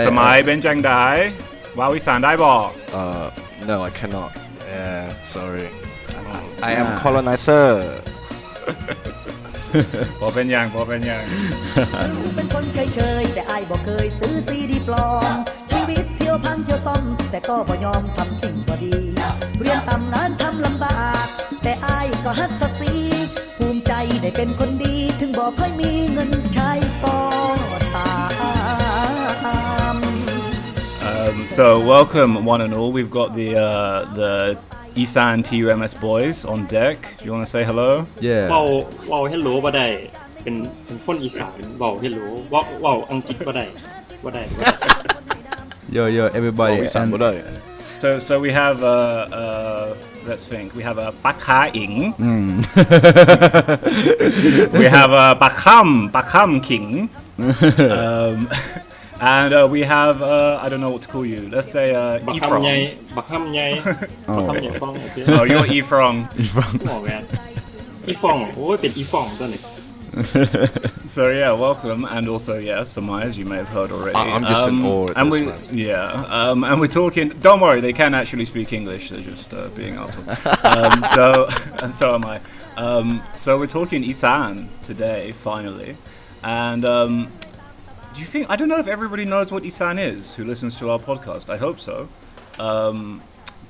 สมัยเป็นจังไดว่าอีสานได้บ่ No, I cannot. Sorry. I am colonizer. บ่เป็นหยังเป็นคนเฉยๆแต่อายบ่เคยซื้อซีดีปลอมชีวิตเที่ยวพังเที่ยวซ่อมแต่ก็บ่ยอมทำสิ่งบ่ดีเรียนต่ำนานทำลำบากแต่อายก็ฮักศักดิ์ศรีภูมิใจได้เป็นคนดีถึงบ่ค่อยมีเงินใช้ก็ตาม So welcome one and all. We've got the Isaan TUMS boys on deck. You want to say hello? Yeah. เว้าเฮลโลบ่ได้เป็นคนอีสานเว้าเฮลโลเว้าอังกฤษบ่ได้Yo everybody So we have let's think. We have a Pakha Ing. We have a Pakham King. And we have I don't know what to call you. Let's say Ifrong. บักฮัมใหญ่ฟองโอเค Oh, you're Ifrong. อ๋อแม่นอีฟองโอ้ยเป็นอีฟองตัวนี้ So yeah, welcome, and also Samai, as you may have heard already. I'm just in awe at this, man. And we're talking. Don't worry, they can actually speak English. They're just being assholes. So am I. So we're talking Isaan today, finally, and do you think? I don't know if everybody knows what Isaan is who listens to our podcast. I hope so.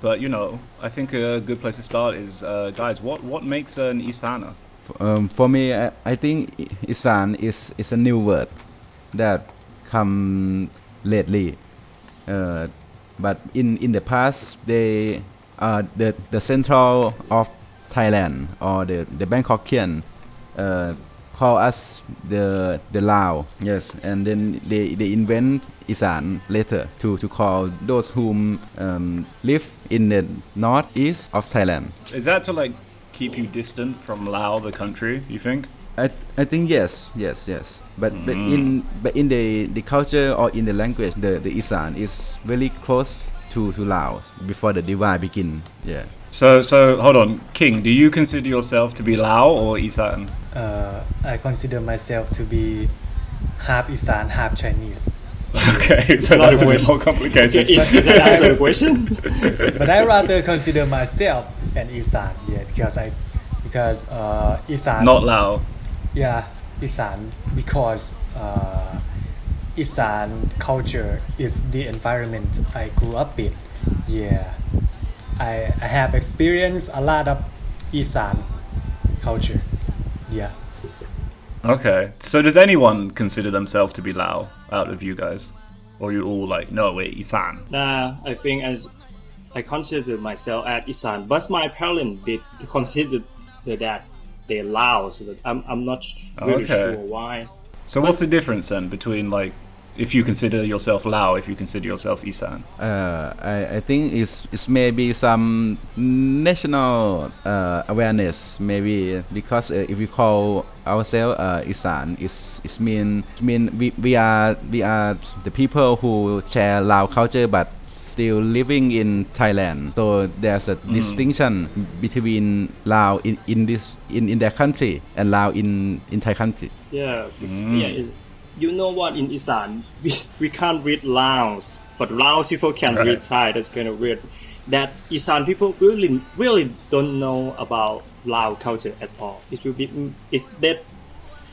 But I think a good place to start is, guys, what makes an Isaaner? For me, I think Isaan is a new word that come lately. But in the past, they the central of Thailand or the Bangkokian call us the Lao. Yes, and then they invent Isaan later to call those whom live in the northeast of Thailand. Is that to keep you distant from Lao, the country? You think? I think yes. But in the culture or in the language, the Isaan is very close to Laos before the divide begin. Yeah. So hold on, King. Do you consider yourself to be Lao or Isaan? I consider myself to be half Isaan, half Chinese. Okay, so that's a bit more complicated. Is that answer the question? But I rather consider myself an Isaan, because Isaan. Not Lao. Yeah, Isaan, because Isaan culture is the environment I grew up in. Yeah, I have experienced a lot of Isaan culture. Yeah. Okay, so does anyone consider themselves to be Lao out of you guys? Or you all no, wait, Isaan? Nah, I think I consider myself as Isaan, but my parents did consider that they're Lao, so that I'm not really sure why. So what's the difference then between if you consider yourself Lao, if you consider yourself Isaan? I think it's maybe some national awareness, maybe because if we call ourselves Isaan, it mean we are the people who share Lao culture but still living in Thailand. So there's a distinction between Lao in their country and Lao in Thai country. Yeah. You know what? In Isaan, we can't read Laos, but Laos people can read Thai. That's kind of weird. That Isaan people really don't know about Lao culture at all. It's that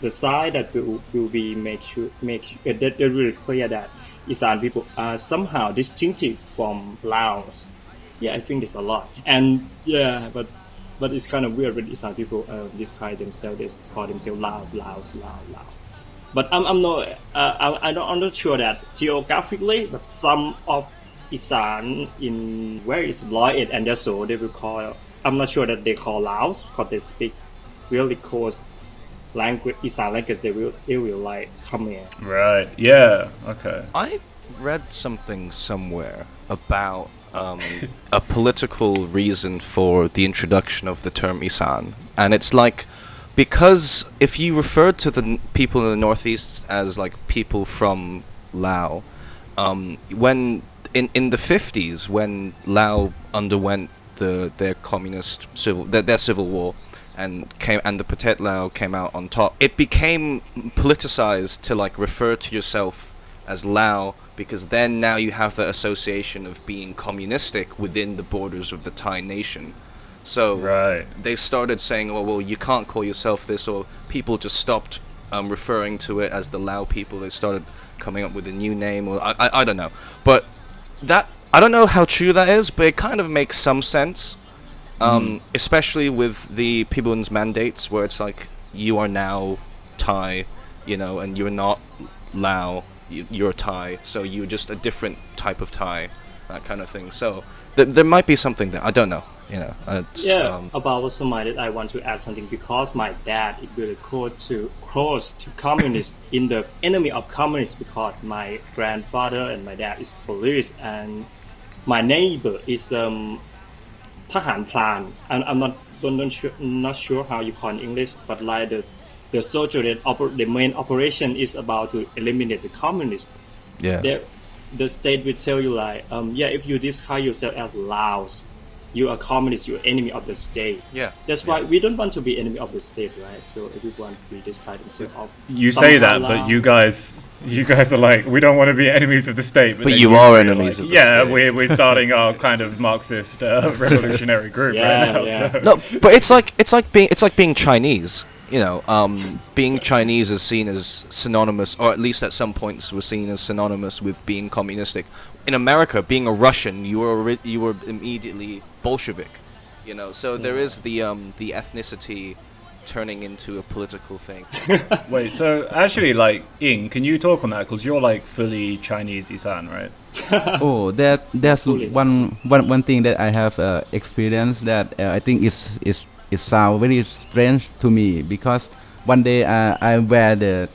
the side that will be make sure that they're really clear that Isaan people are somehow distinctive from Laos. Yeah, I think there's a lot. And but it's kind of weird when Isaan people describe themselves. They call themselves Laos. But I'm not sure that geographically, but some of Isaan in where it's Loy and Yaso, they will call. I'm not sure that they call Laos because they speak really close language Isaan language. They will come here. Right. Yeah. Okay. I read something somewhere about a political reason for the introduction of the term Isaan, and it's because if you refer to the people in the Northeast as people from Lao, when in the 50s when Lao underwent their communist their civil war and the Pathet Lao came out on top, it became politicized to refer to yourself as Lao, because then now you have the association of being communistic within the borders of the Thai nation. So Right. they started saying, oh, well, you can't call yourself this, or people just stopped referring to it as the Lao people. They started coming up with a new name, or I don't know. But that, I don't know how true that is, but it kind of makes some sense, especially with the People's Mandates, where it's like, you are now Thai, you know, and you're not Lao, you're Thai, so you're just a different type of Thai, that kind of thing. So there might be something there. I don't know. You know. About Somai, that I want to add something, because my dad is really close to communists, in the enemy of communists, because my grandfather and my dad is police, and my neighbor is Tahan Plan. And I'm not sure how you call it in English, but like the soldier that the main operation is about to eliminate the communists. Yeah. The state will tell you like, if you describe yourself as Laos, you are communist, you're enemy of the state. Yeah. That's why we don't want to be enemy of the state, right? So everyone will describe themselves of You say that, somehow but you guys are like, we don't want to be enemies of the state. But then you usually are are enemies like, of the yeah, state. we're starting our kind of Marxist revolutionary group right now. Yeah. So. No, but it's like being Chinese. You know, being Chinese is seen as synonymous, or at least at some points was seen as synonymous with being communistic. In America, being a Russian, you were immediately Bolshevik. You know, so there is the ethnicity turning into a political thing. Wait, so actually, like, Ying, can you talk on that? Because you're like fully Chinese Isaan, right? Oh, that's one thing that I have experienced that I think it sounds very strange to me, because one day I wear the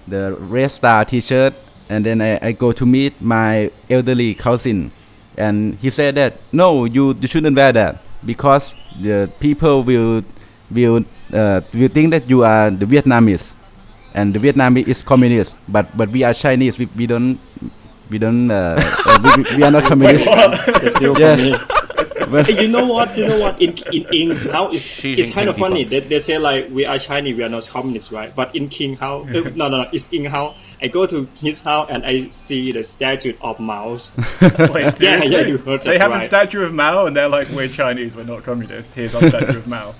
Red Star T-shirt, and then I go to meet my elderly cousin, and he said that no, you shouldn't wear that, because the people will think that you are the Vietnamese, and the Vietnamese is communist, but we are Chinese, we don't we are not communist. That's new Yeah. for me. Hey, you know what? In English, how it's kind of Jinping funny. people. They say like, we are Chinese, we are not communists, right? But in King House, no, it's in House. I go to his house and I see the statue of Mao. Wait, seriously? yeah, you heard They that have a right. statue of Mao, and they're like, we're Chinese, we're not communists. Here's our statue of Mao.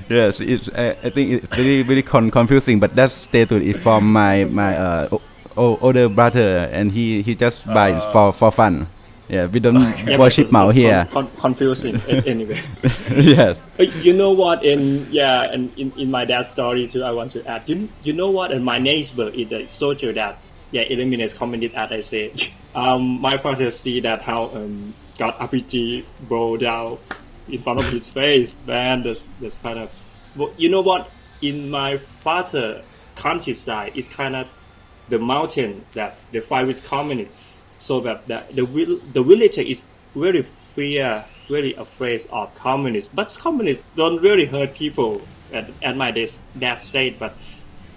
Yes, I think it's very confusing, but that statue is from my older brother, and he just buys for fun. Yeah, we don't Yeah, worship but Mao it's here. confusing anyway. Yes. You know what? And in my dad's story too, I want to add. You know what? And my neighbor is a soldier that eliminates communism. As I say, my father see that how got RPG blow down in front of his face. Man, that's kind of. Well, you know what? In my father countryside, it's kind of the mountain that they fight with communists. So that the villager is very fear, really afraid of communists. But communists don't really hurt people. At my dad said, but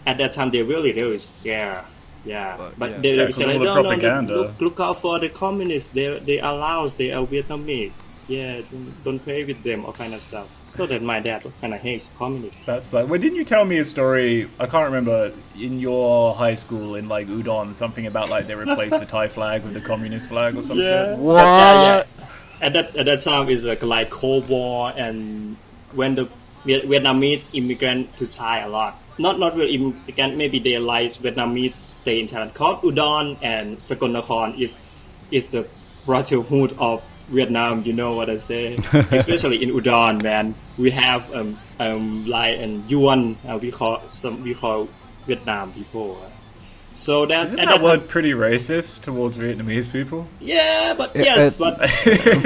at that time they really scared. Yeah, but they Yeah, say 'cause like, all the no, propaganda. look out for the communists. They are Laos, they are Vietnamese. Yeah, don't play with them, all kind of stuff. So that my dad kind of hates communists. That's like, well, didn't you tell me a story? I can't remember, in your high school in like Udon, something about like they replaced the Thai flag with the communist flag or some shit. Yeah. At that time is like Cold War, and when the Vietnamese immigrant to Thai a lot. Not really immigrant, maybe they realize Vietnamese stay in Thailand. Called Udon and Sakonnakhon is the brotherhood of Vietnam, you know what I say? Especially in Udon, man. We have like and Yuan, we call Vietnam people. So that's Isn't that word pretty racist towards Vietnamese people? yeah, but yes, but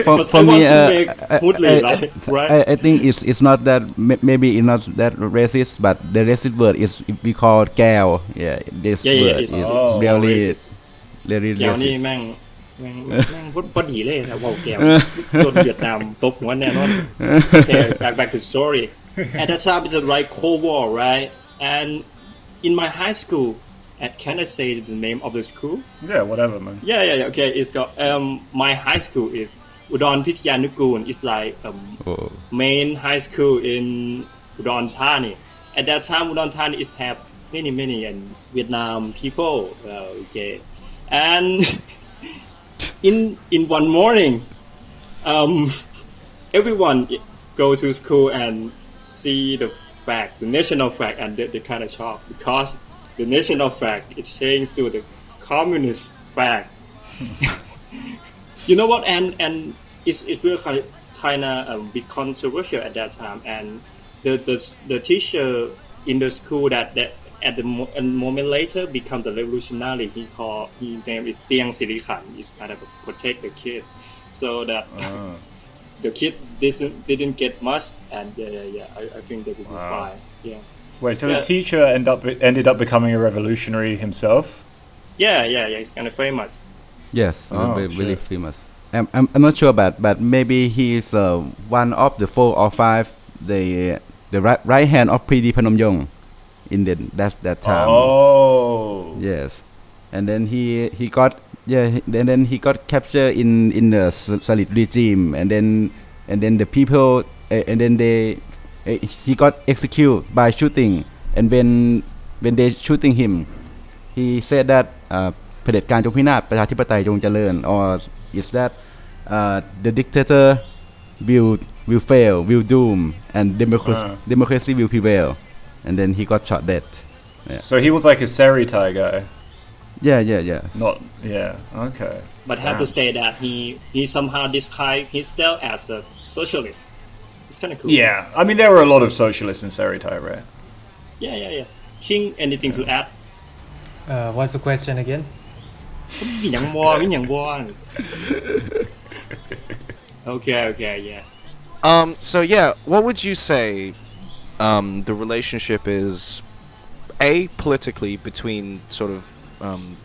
For I me, want to make hoodly, right? I think it's not that maybe it's not that racist, but the racist word is we call "gao." Yeah, this Yeah, word it's is oh, really racist. very แก้วนี่ racist. แม่งพอดีเลยนะว่าวแก้วโดนเวียดนามตบหัวแน่นอน Okay, back to story. At that time it's like Cold War, right? And in my high school, can I say the name of the school? Yeah, whatever, man. Yeah. Okay, it's got my high school is Udon Pityanugun. It's like Oh. main high school in Udon Thani. At that time, Udon Thani is have many and Vietnam people. Okay, And in one morning, everyone go to school and see the flag, the national flag, and they kind of shocked because the national flag is changed to the communist flag. You know what? And it will kind of be controversial at that time. And the teacher in the school that at the moment later become the revolutionary. His name is Tiang Sirikhan. He's kind of protect the kid, so that the kid didn't get much. And I think they will be fine. Yeah. Wait, so the teacher ended up becoming a revolutionary himself? Yeah. He's kind of famous. Yes, really famous. I'm not sure about, but maybe he's one of the 4 or 5 the right hand of P.D. Panomyong in that time. Oh. Yes, and then he got then he got captured in the Salit regime, and then the people and then he got executed by shooting, and when they shooting him, he said that เผด็จการจงพินาศประชาธิปไตยจงเจริญ or is that the dictator will fail, will doom, and democracy will prevail, and then he got shot dead. Yeah. So he was like a Seritai guy. Yeah. Not okay. But I have to say that he somehow described himself as a socialist. It's kind of cool. Yeah, I mean there were a lot of socialists in Seritai, right? Yeah. King, anything to add? What's the question again? มีอย่างวอน Okay, yeah. So yeah, what would you say the relationship is, A, politically between sort of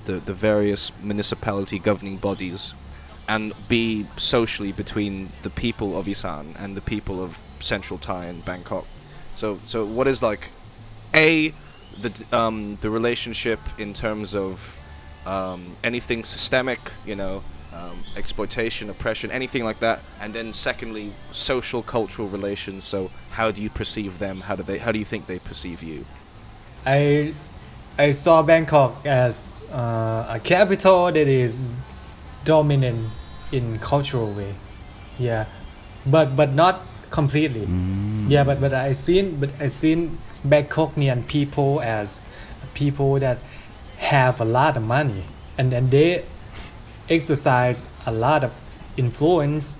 the various municipality governing bodies, and B, socially between the people of Isaan and the people of Central Thai and Bangkok? So what is like A, the relationship in terms of anything systemic, exploitation, oppression, anything like that, and then secondly, social cultural relations. So how do you perceive them? How do you think they perceive you? I saw Bangkok as a capital that is dominant in cultural way, but not completely. But I seen Bangkokian people as people that have a lot of money, and they exercise a lot of influence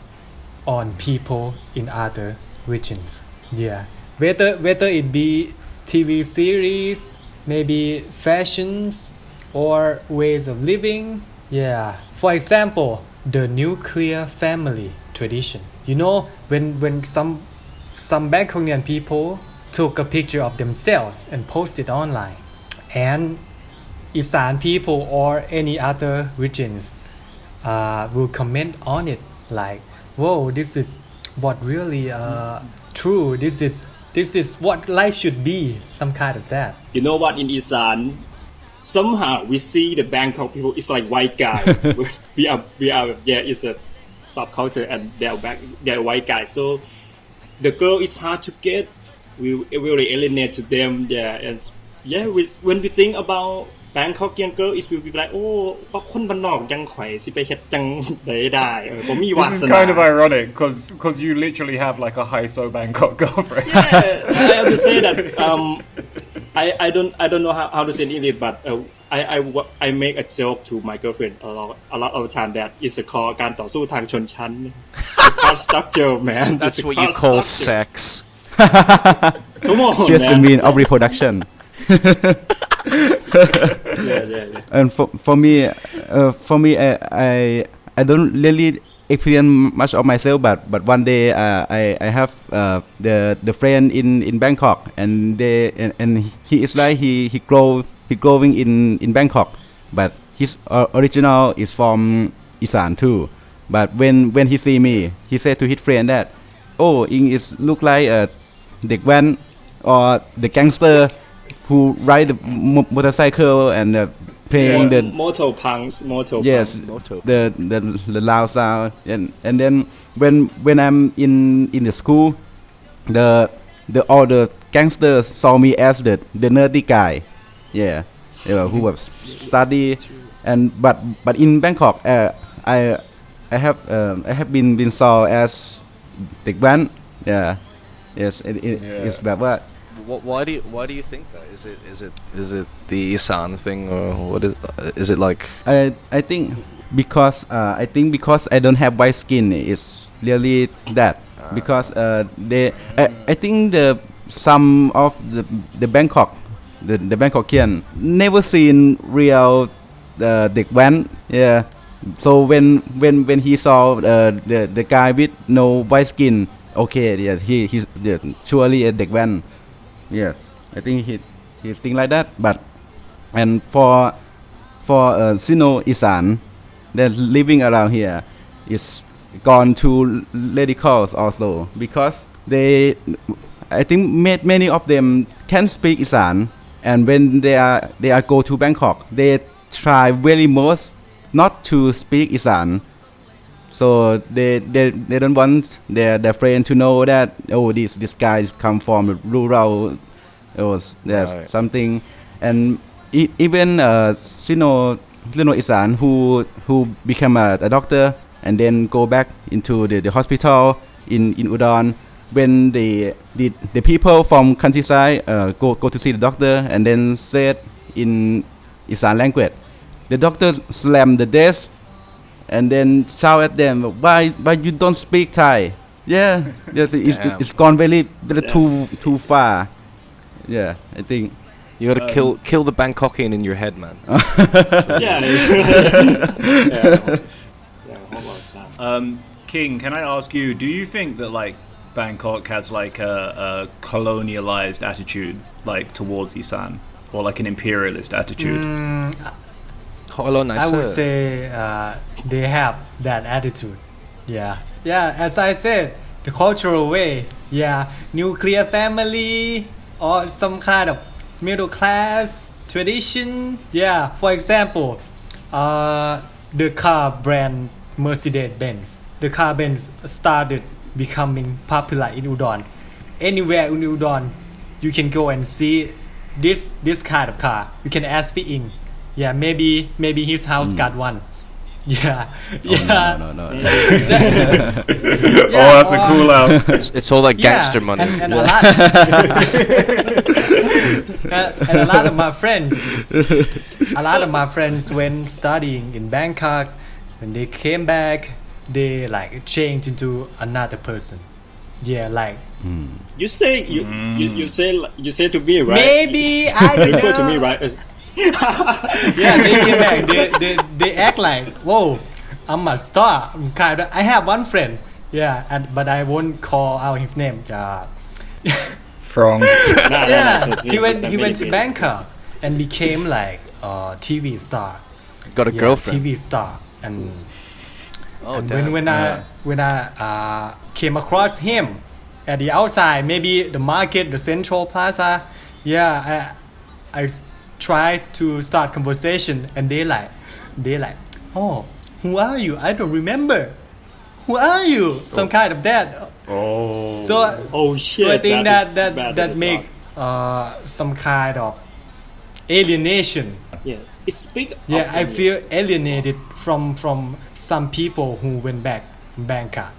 on people in other regions. Whether it be TV series, maybe fashions, or ways of living. For example, the nuclear family tradition. When some Bangkokian people took a picture of themselves and posted online, and Isaan people or any other regions will comment on it like, "Whoa, this is what really true. This is what life should be." Some kind of that. You know what? In Isaan, somehow we see the Bangkok people. It's like white guy. we are. It's a subculture, and they're white guys. So the girl is hard to get. We really alienate to them. When we think about Bangkokian girl, it will be like, oh, คนบ้านนอกจังข่อยสิไปเฮ็ดจังได้ผมมีวา This ส is นา kind of ironic because you literally have like a high-so Bangkok girlfriend. I have to say that I don't know how to say it in English, but I make a joke to my girlfriend a lot of the time that it's a call การต่อสู้ทางชนชั้น Class structure, man. That's what you call sex. Come on, Just the man. mean of reproduction. Yeah. And for me, I don't really experience much of myself, but one day I have the friend in Bangkok, and he is like he growing in Bangkok, but his original is from Isaan too. But when he see me, he said to his friend that, "Oh, Ing is look like the van or the gangster who ride the motorcycle and playing the moto punks. yes the loud sound, and then when I'm in the school, all the gangsters saw me as the nerdy guy, who was study and but in Bangkok I have been saw as เด็กแว้น yeah yes it's แบบว่า Why do you think that? Is it the Isaan thing, or what is it like? I think because I don't have white skin, it's really that because I think some of the Bangkok the Bangkokian never seen real เด็กแว้น yeah so when he saw the guy with no white skin okay yeah he's surely a เด็กแว้น yeah I think he think like that but and for Sino Isaan that living around here is gone to radicals also because I think many of them can speak Isaan and when they are go to Bangkok they try very most not to speak Isaan so they don't want their friend to know that oh this guy come from rural or there's Right. something and even Sino Isaan who become a doctor and then go back into the hospital in Udon when the people from countryside go to see the doctor and then said in Isaan language the doctor slammed the desk and then shout at them why you don't speak Thai yeah it's gone very too far yeah I think You gotta kill the Bangkokian in your head, man. King, can I ask you, do you think that like Bangkok has like a colonialized attitude like towards Isaan or like an imperialist attitude? Hello, nice. I would say they have that attitude. Yeah. As I said, the cultural way. Yeah, nuclear family or some kind of middle class tradition. Yeah. For example, the car brand Mercedes-Benz. The car Benz started becoming popular in Udon. Anywhere in Udon, you can go and see this kind of car. You can ask Ing. Yeah, maybe his house got one. Yeah. No. Oh, that's a cool out. It's all that gangster money. And a lot. And a lot of my friends when studying in Bangkok, when they came back, they like changed into another person. Yeah, like You say you say to me, right? maybe I You don't refer to me, know. right? Yeah, they came back. They act like, whoa, I'm a star. I have one friend. Yeah, but I won't call out his name. From Yeah, he went to Bangkok and became like a TV star. Got a girlfriend. TV star, and Damn. when I came across him at the outside, maybe the market, the Central Plaza, yeah, I tried to start conversation, and they like, oh, who are you? I don't remember. Who are you? Some kind of that. oh So shit. so I think that is bad, that that is make some kind of alienation. Yeah, it speak. Yeah, I feel alienated from some people who went back from Bangkok.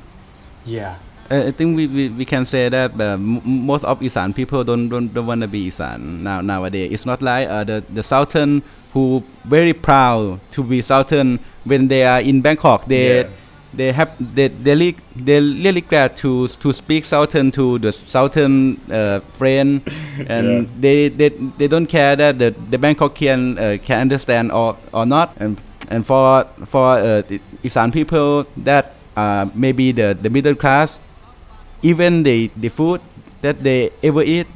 Yeah. I think we can say that most of Isaan people don't want to be Isaan nowadays. It's not like the Southern who very proud to be Southern when they are in Bangkok. They really glad to speak Southern to the Southern friend, and they don't care that the Bangkokian can understand or not. And for the Isaan people that maybe the middle class. Even the food that they ever eat,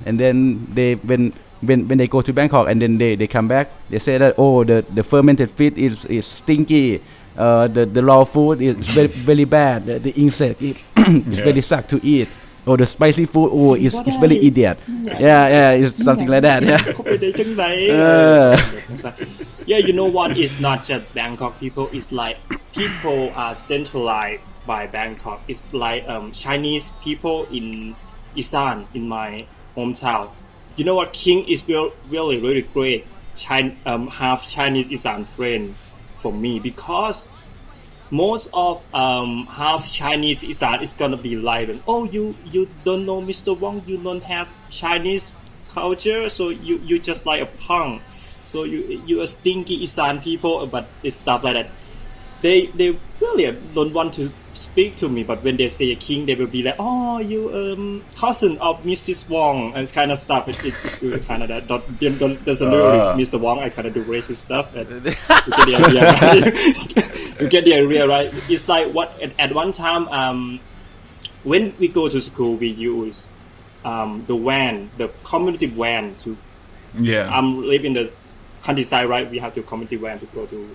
and then they when they go to Bangkok and then they come back, they say that the fermented fish is stinky, the raw food is very bad, the insect is very suck to eat, or the spicy food it's very idiot. Yeah, it's something like that. Yeah, you know what? It's not just Bangkok people. It's like people are centralized by Bangkok. It's like Chinese people in Isaan, in my hometown. You know what? King is really great half Chinese Isaan friend for me, because most of half Chinese Isaan is gonna be like, oh, you don't know Mr. Wong, you don't have Chinese culture, so you just like a punk, so you a stinky Isaan people, but it's stuff like that. They really don't want to speak to me, but when they say a king, they will be like, oh, you cousin of Mrs. Wong, and kind of stuff. It's really kind of that. Doesn't really Mr. Wong. I kind of do racist stuff. And you get the idea, right? You get the idea, right? It's like what at one time, when we go to school, we use the van, the community van to. Yeah. Live in the countryside, right? We have the community van to go to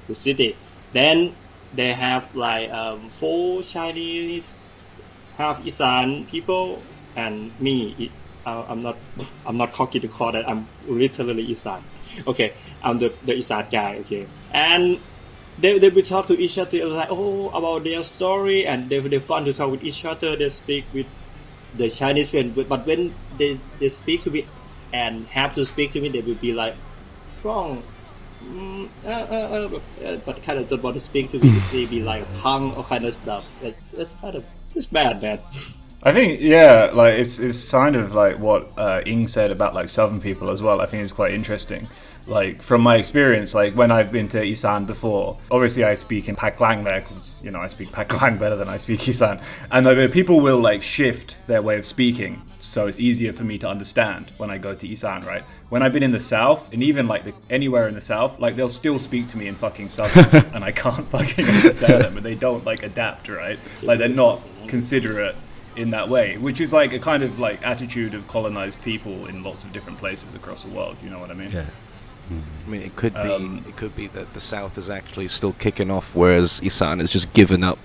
the city. Then they have like 4 Chinese, half Isaan people, and me. I'm not cocky to call that. I'm literally Isaan. Okay, I'm the Isaan guy. Okay, and they will talk to each other like, oh, about their story, and they fun to talk with each other. They speak with the Chinese friend, but when they speak to me and have to speak to me, they will be like, from. But kind of don't want to speak to me. They be like punk or kind of stuff. That's kind of, it's bad, man. I think, yeah, like it's kind of like what Ing said about like Southern people as well. I think it's quite interesting. Like from my experience, like when I've been to Isaan before, obviously I speak in Paklang there because I speak Paklang better than I speak Isaan, and like people will like shift their way of speaking, so it's easier for me to understand when I go to Isaan, right? When I've been in the South, and even like anywhere in the South, like they'll still speak to me in fucking Southern, and I can't fucking understand them, but they don't like adapt, right? Like they're not considerate in that way, which is like a kind of like attitude of colonized people in lots of different places across the world. You know what I mean? Yeah. I mean, it could be that the South is actually still kicking off, whereas Isaan is just given up.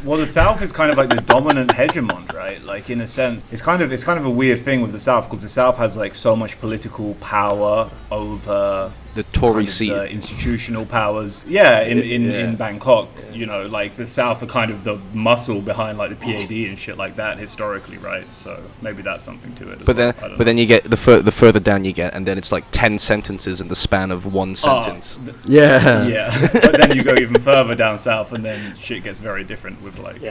Well, the South is kind of like the dominant hegemon, right? Like in a sense, it's kind of a weird thing with the South, because the South has like so much political power over the Tory kind of seat, the institutional powers. Yeah, in Bangkok, like the South are kind of the muscle behind like the PAD and shit like that historically, right? So maybe that's something to it. Then you get the further down you get, and then it's like 10 sentences in the span of one sentence. Yeah. But then you go even further down south, and then shit gets very different with like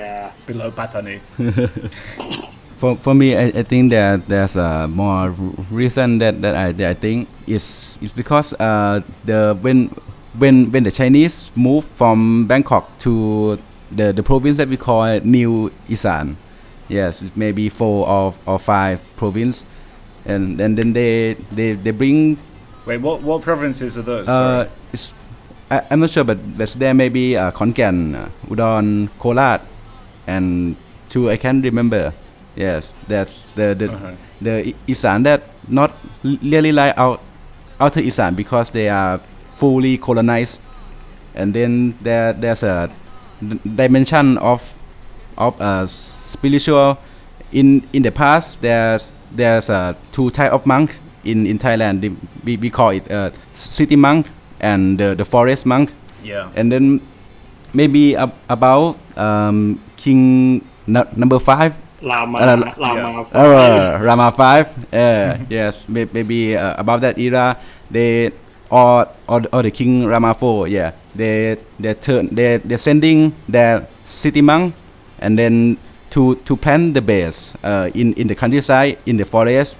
below Patani. For me, I think that there's a more reason that I think is because when the Chinese moved from Bangkok to the province that we call New Isaan, yes, maybe 4 or 5 province, and then they bring. Wait, what provinces are those? Sorry. I'm not sure, but there may be Khon Kaen, Udon, Kholat, and 2 I can't remember. Yes, that's the Isaan that not really like outer Isaan, because they are fully colonized, and then there's a dimension of spiritual in the past. There's 2 type of monk in Thailand. We call it city monk and the forest monk. Yeah. And then maybe about King number 5. Rama 5. Yes, maybe about that era, they or the King Rama 4. Yeah, they're sending their city monk, and then to plant the base in the countryside, in the forest,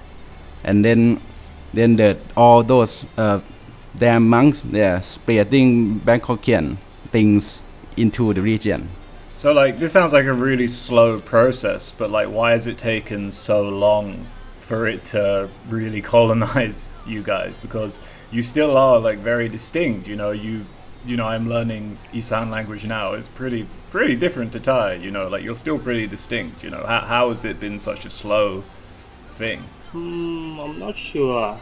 and then all those damn monks, they're spreading Bangkokian things into the region. So like this sounds like a really slow process, but like why has it taken so long for it to really colonize you guys? Because you still are like very distinct, I'm learning Isaan language now. It's pretty different to Thai, like you're still pretty distinct, how has it been such a slow thing? I'm not sure,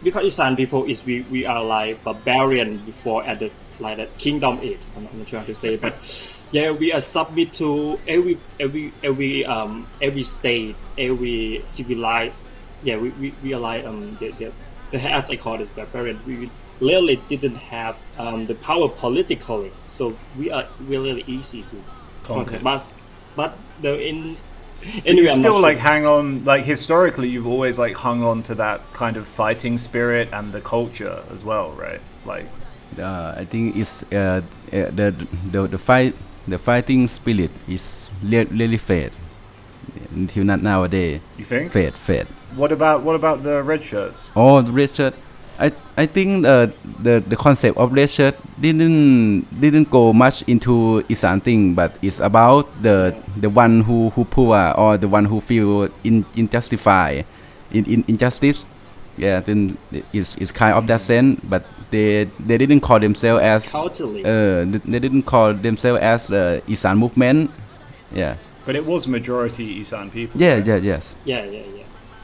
because Isaan people we are like barbarian before at the like the kingdom age. I'm not sure how to say, but yeah, we are submit to every state, every civilized. Yeah, we are like as I call it barbarian. We really didn't have the power politically, so we're really easy to conquer. But in Anyway, you I'm still not like sure. hang on, like historically you've always like hung on to that kind of fighting spirit and the culture as well, right? Like I think it's the fighting spirit is really fade until not nowadays. you think? Fade. What about the red shirts? Oh, the red shirt. I think the concept of red shirt didn't go much into Isaan thing, but it's about the one who poor or the one who feel injustified in injustice. Yeah, then it's kind of that sense, but they didn't call themselves as Culturally. they didn't call themselves as the Isaan movement. Yeah. But it was majority Isaan people. Yeah. right? Yes. Yeah.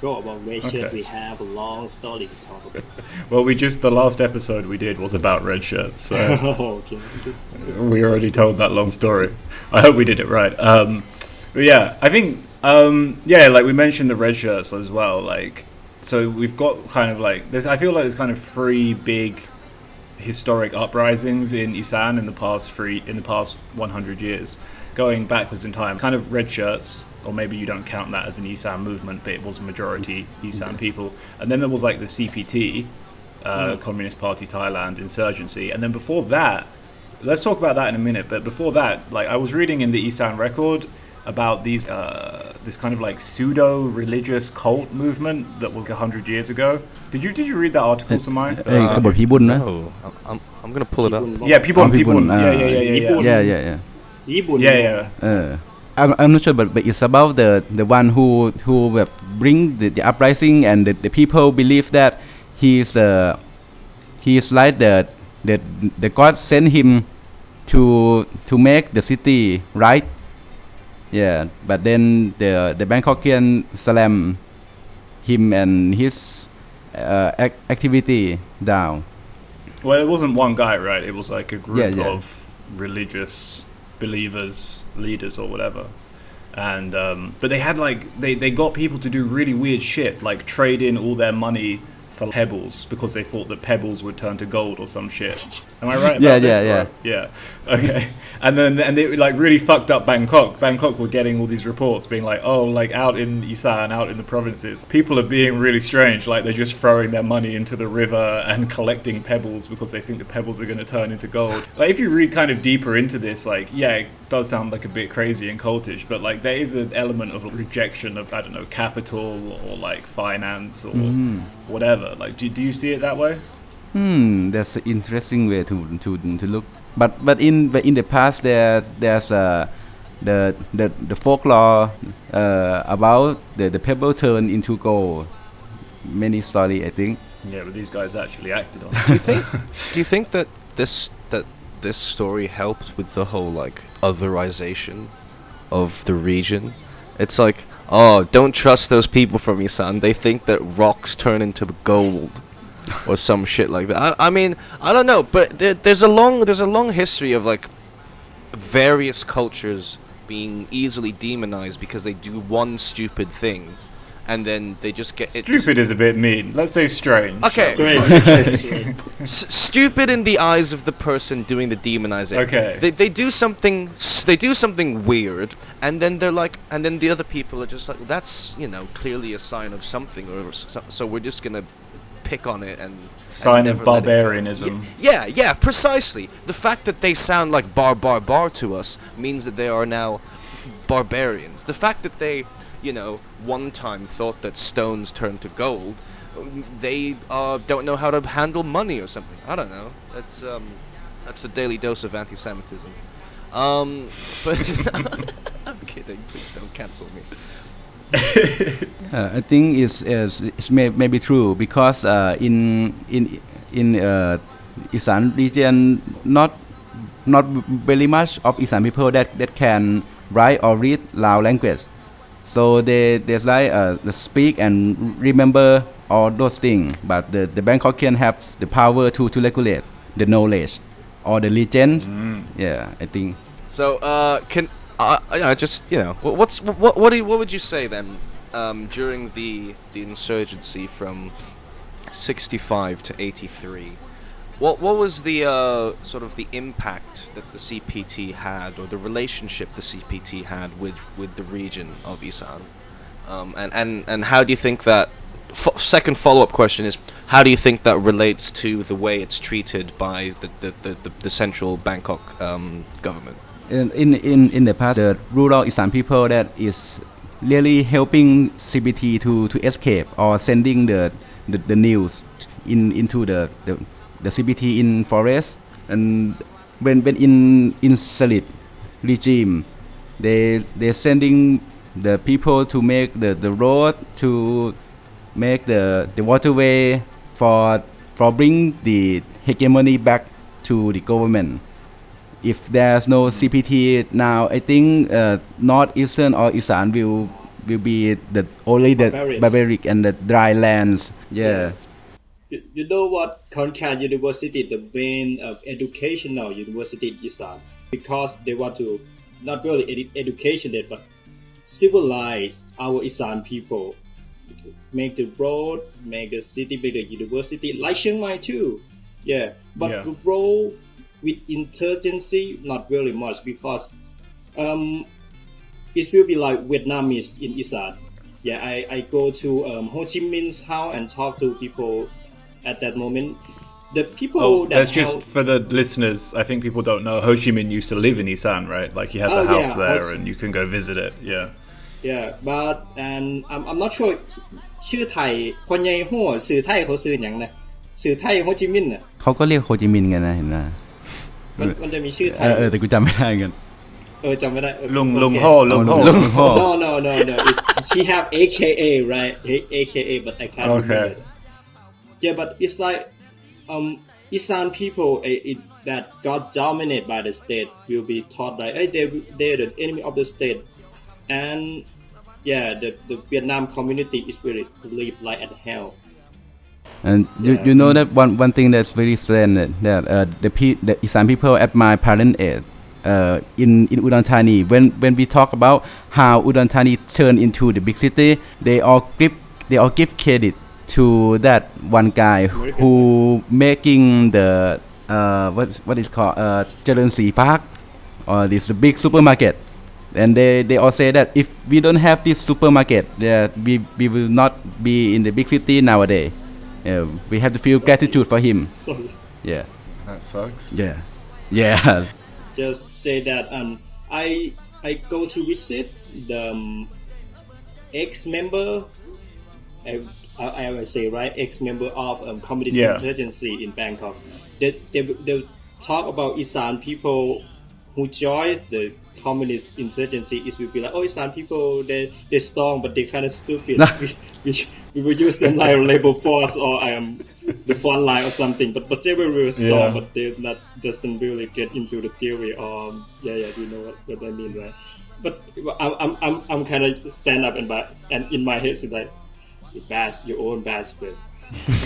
Go about red shirt. Okay. We have a long story to talk about. Well, the last episode we did was about red shirts, so Okay. Just, we already told that long story. I hope we did it right. But yeah, I think like we mentioned the red shirts as well. Like, so we've got kind of like I feel like there's kind of three big historic uprisings in Isaan in the past 100 years, going backwards in time. Kind of red shirts, or maybe you don't count that as an Isaan movement, but it was a majority Isaan people. And then there was like the CPT, Communist Party Thailand insurgency, and then before that, let's talk about that in a minute. But before that, like I was reading in the Isaan record about these this kind of like pseudo religious cult movement that was 100 years ago. Did you read that article, Samai? กบฏผีบุญนะ No, I'm gonna pull it up. Yeah, people, Oh, people, yeah. Yeah. Yibun. Yeah. I'm not sure, but it's about the one who bring the uprising, and the people believe that he is like the God sent him to make the city right. Yeah, but then the Bangkokian slam him and his activity down. Well, it wasn't one guy, right? It was like a group Yeah. of religious believers, leaders, or whatever. And but they had like they got people to do really weird shit, like trade in all their money for pebbles because they thought that pebbles would turn to gold or some shit. Am I right about this? Yeah. Okay. And they like really fucked up Bangkok. Bangkok were getting all these reports being like, oh, like out in Isaan, out in the provinces, people are being really strange. Like they're just throwing their money into the river and collecting pebbles because they think the pebbles are going to turn into gold. Like if you read kind of deeper into this, like, yeah, it does sound like a bit crazy and cultish, but like there is an element of rejection of, I don't know, capital or like finance or whatever. Like, do you see it that way? That's an interesting way to look. But in the past there's the folklore about the pebble turn into gold. Many story, I think. Yeah, but these guys actually acted on Do it. you think that this story helped with the whole like otherization of the region? It's like, oh, don't trust those people from Isaan. They think that rocks turn into gold, or some shit like that. I mean, I don't know, but there's a long history of like various cultures being easily demonized because they do one stupid thing, and then they just get Stupid is a bit mean. Let's say strange. Okay. Great. Stupid in the eyes of the person doing the demonizing. Okay. They do something weird, and then they're like, and then the other people are just like, that's clearly a sign of something, or so we're just gonna pick on it and Sign and of never let it go. barbarianism. Yeah, precisely. The fact that they sound like bar to us means that they are now barbarians. The fact that they, one time thought that stones turn to gold, they don't know how to handle money or something. I don't know. That's a daily dose of anti-Semitism. But I'm kidding. Please don't cancel me. I think it's maybe true because in Isaan region not very much of Isaan people that can write or read Lao language, so there's like the speak and remember all those things, but the Bangkokian have the power to regulate the knowledge or the legend. Yeah, I think So can just what would you say then during the insurgency from 65 to 83? What was the sort of the impact that the CPT had, or the relationship the CPT had with the region of Isaan, and how do you think that? Second follow-up question is, how do you think that relates to the way it's treated by the central Bangkok government? In the past, the rural Isaan people that is really helping CPT to escape or sending the news into the CPT in forest. And when in Salit regime, they sending the people to make the road, to make the waterway for bring the hegemony back to the government. If there's no CPT now, I think northeastern or Isaan will be the only the barbaric and the dry lands. Yeah. You know what? Konkan University, the main educational university in Isaan, because they want to not really education it, but civilize our Isaan people, make the road, make the city, make the university, like Chiang Mai too. Yeah, but the role with insurgency, not really much, because it will be like Vietnamese in Isaan. Yeah, I go to Ho Chi Minh's house and talk to people at that moment. The people that's just for the listeners. I think people don't know Ho Chi Minh used to live in Isaan, right? Like he has a house there, and you can go visit it. Yeah. Yeah, but and I'm not sure ชื่อไทยคนใหญ่หัวสื่อไทยเขาสื่อหยังนะสื่อไทยโฮจิมินห์น่ะเขาก็เรียกโฮจิมินห์กันนะเห็นป่ะมันจะมีชื่อไทยแต่กูจำไม่ได้กันจำไม่ได้ ลุงโฮ no she have AKA right AKA but I can't remember yeah but it's like Isaan people that got dominated by the state will be taught like hey they're the enemy of the state. And yeah, the Vietnam community is really live like at hell. And you know that one thing that's very strange that the Isaan people at my parent age in Udon Thani, when we talk about how Udon Thani turned into the big city, they all give credit to that one guy who making the what is called Charan Si Park, or this the big supermarket. And they all say that if we don't have this supermarket, we will not be in the big city nowadays. We have to feel gratitude for him. Sorry. Yeah. That sucks. Yeah. Just say that I go to visit the ex-member. I will say right, ex-member of communist insurgency in Bangkok. They talk about Isaan people who joins the communist insurgency. It will be like, oh, Isaan people, they're strong, but they're kind of stupid. we will use them like labor force or the front line or something. But they were really strong, but they doesn't really get into the theory. You know what I mean, right? But I'm kind of stand up and in my head it's like, you bash your own bastard.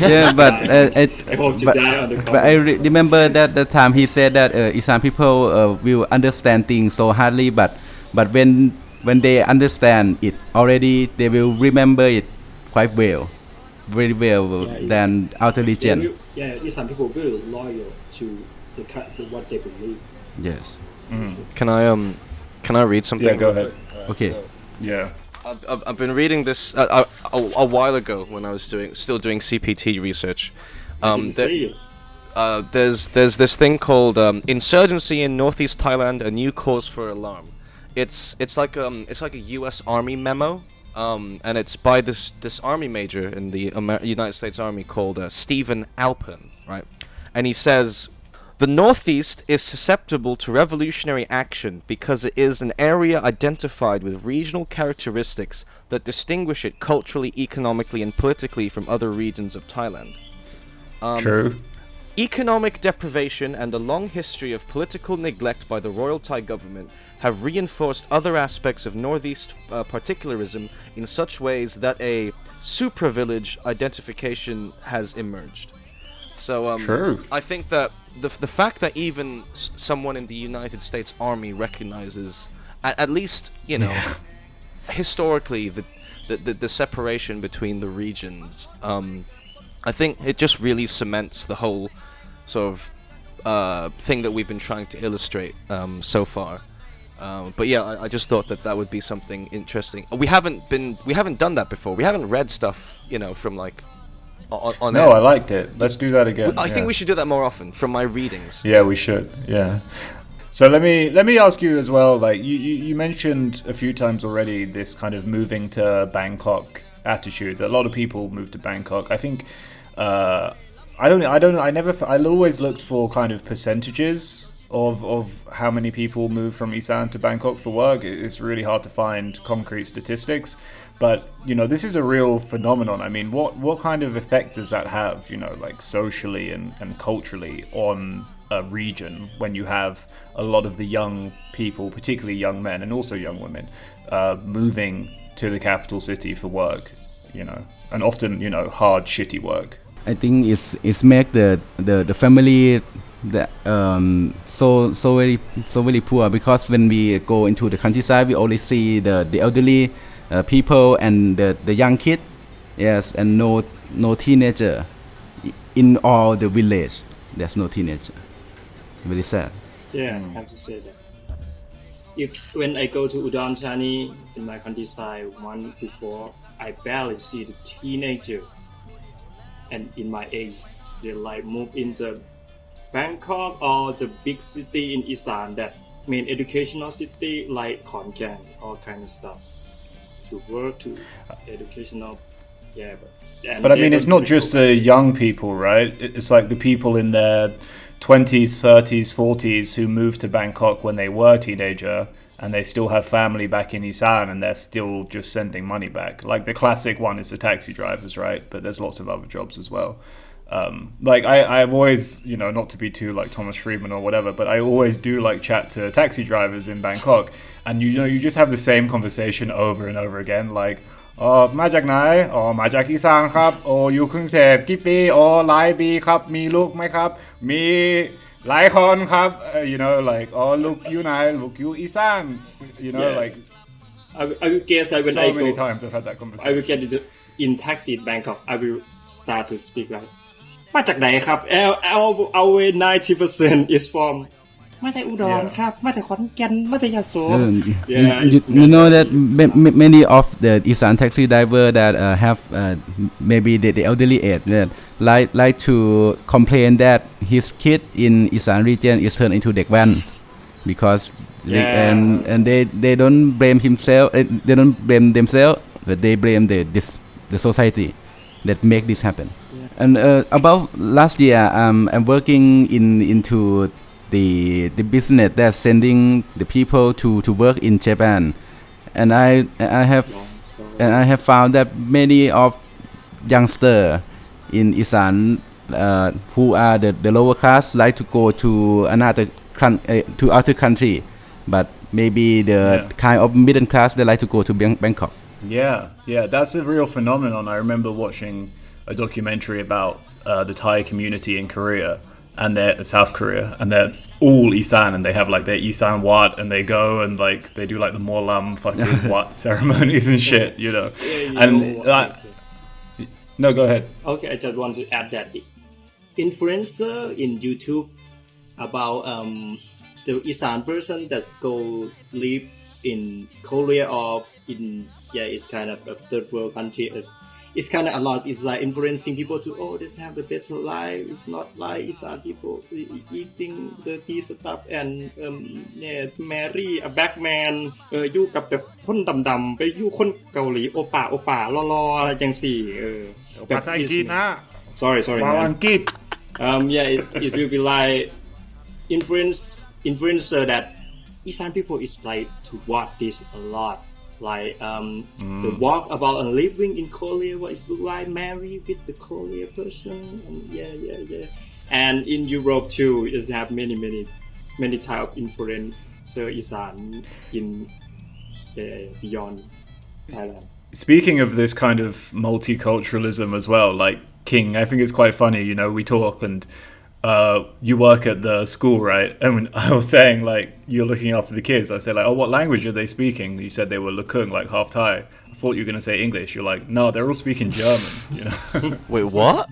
Yeah, but I hope to die on the comments. But I remember that the time he said that Isaan people will understand things so hardly, but when they understand it already, they will remember it quite well, very well than outer region. Isaan people will loyal to what they believe. Yes. Mm-hmm. Can I read something? Yeah, go ahead. Okay. Yeah. I've been reading this a while ago when I was still doing CPT research. There's this thing called insurgency in Northeast Thailand, a new cause for alarm. It's like a U.S. Army memo, and it's by this army major in the United States Army called Stephen Alpern, right? And he says, the Northeast is susceptible to revolutionary action because it is an area identified with regional characteristics that distinguish it culturally, economically, and politically from other regions of Thailand. True. Economic deprivation and a long history of political neglect by the Royal Thai government have reinforced other aspects of Northeast particularism in such ways that a supra-village identification has emerged. So True. I think that the fact that even someone in the United States Army recognizes, at least, you know, historically, the separation between the regions, I think it just really cements the whole sort of thing that we've been trying to illustrate so far. But yeah, I just thought that would be something interesting. We haven't done that before. We haven't read stuff, from like on No, air. I liked it. Let's do that again. I think we should do that more often from my readings. Yeah, we should. Yeah. So let me ask you as well. Like you mentioned a few times already this kind of moving to Bangkok attitude. That a lot of people move to Bangkok. I think I always looked for kind of percentages of how many people move from Isaan to Bangkok for work. It's really hard to find concrete statistics. But, this is a real phenomenon. I mean, what kind of effect does that have, like socially and culturally on a region when you have a lot of the young people, particularly young men and also young women, moving to the capital city for work, and often, hard, shitty work? I think it's make the family that so very poor, because when we go into the countryside we only see the elderly people and the young kid, yes, and no teenager in all the village. There's no teenager. Very sad. Yeah, I have to say that. When I go to Udon Thani in my countryside month before, I barely see the teenager, and in my age, they like move into Bangkok or the big city in Isaan, that main educational city like Khon Kaen, all kind of stuff, to work, to educational, yeah. But I mean, it's not just the young people, right? It's like the people in their 20s, 30s, 40s who moved to Bangkok when they were a teenager, and they still have family back in Isaan, and they're still just sending money back. Like the classic one is the taxi drivers, right? But there's lots of other jobs as well. Like I've always, not to be too like Thomas Friedman or whatever, but I always do like chat to taxi drivers in Bangkok, and you just have the same conversation over and over again, like, มาจากไหนมาจากอีสานครับอยู่กรุงเทพกี่ปีหลายปีครับมีลูกไหมครับมีหลายคนครับlikeลูกอยู่ไหนลูกอยู่อีสาน like I would guess when so I many go, times I've had that conversation. I will get in taxi in Bangkok. I will start to speak like, มาจากไหนครับ our 90% is from มาจากอุดรครับมาจากขอนแก่นมาจากยโส You know that many of the Isaan taxi driver that have maybe the elderly age that like to complain that his kid in Isaan region is turned into dek van, because and they don't blame himself, they don't blame themselves, but they blame the society that make this happen. And about last year, I'm working into the business that's sending the people to work in Japan, and I have found that many of youngsters in Isaan who are the lower class like to go to to other country, but maybe the kind of middle class they like to go to Bangkok. Yeah, that's a real phenomenon. I remember watching a documentary about the Thai community in Korea, and they're South Korea, and they're all Isaan, and they have like their Isaan Wat, and they go and like they do like the Morlam fucking Wat ceremonies and shit, no, go ahead. Okay, I just want to add that influencer in YouTube about the Isaan person that go live in Korea or in it's kind of a third world country. It's kind of a lot. It's like influencing people to just have a better life. It's not like Isaan people eating dirty stuff and marry a black man อยู่กับแบบคนดำๆไปอยู่คนเกาหลีโอป่ารอๆอะไรจังซี่ภาษาอังกฤษนะ sorry ภาษาอังกฤษit will be like influencer that Isaan people is like to watch this a lot. Like the walk about a living in Korea, what is look like, marry with the Korea person, and and in Europe too, it have many type of influence. So Isaan in beyond Thailand. Speaking of this kind of multiculturalism as well, like King, I think it's quite funny. We talk and you work at the school, right? And when I was saying like you're looking after the kids, I said like, what language are they speaking? You said they were Lekung, like half Thai. I thought you were gonna say English. You're like, no, they're all speaking German. Wait, what?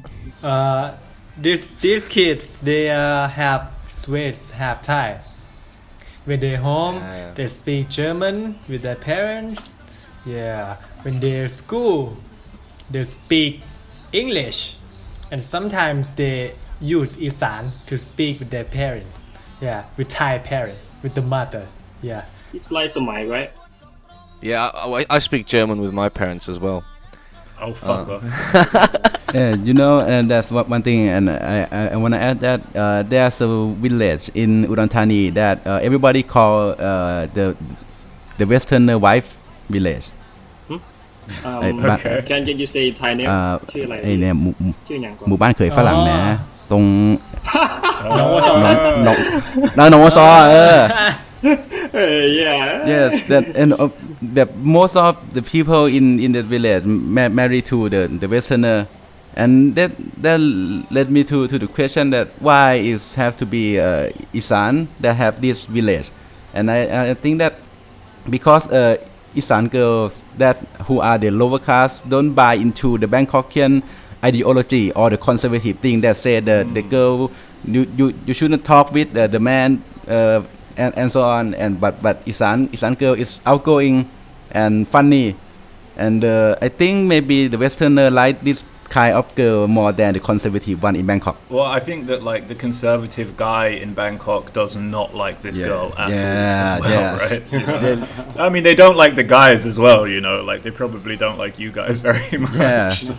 these kids they have Swedes, have Thai. When they're home, they speak German with their parents. Yeah. When they're at school, they speak English, and sometimes they use Isaan to speak with their parents. Yeah, with Thai parent, with the mother. Yeah. It's like Samai, right? Yeah, I speak German with my parents as well. Oh, fuck off. You know, and that's one thing, and I want to add that there's a village in Udon Thani that everybody call the Westerner wife village. Okay. Can you say Thai name? ชื่ออะไร ไอ้เนี่ย ชื่ออย่างก่อน หมู่บ้านเขยฝรั่งนะ ตรง หนองวัวซอ หนองวัวซอYeah. Yes, that and that most of the people in that village married to the Westerner, and that led me to the question that why it have to be Isaan that have this village, and I think that because Isaan girls that who are the lower caste don't buy into the Bangkokian ideology or the conservative thing that say the girl you shouldn't talk with the man. And so on, and but Isaan girl is outgoing and funny, and I think maybe the Westerner like this kind of girl more than the conservative one in Bangkok. Well, I think that like the conservative guy in Bangkok does not like this girl at all as well, right? You know? I mean, they don't like the guys as well, you know. Like they probably don't like you guys very much. Yeah. So.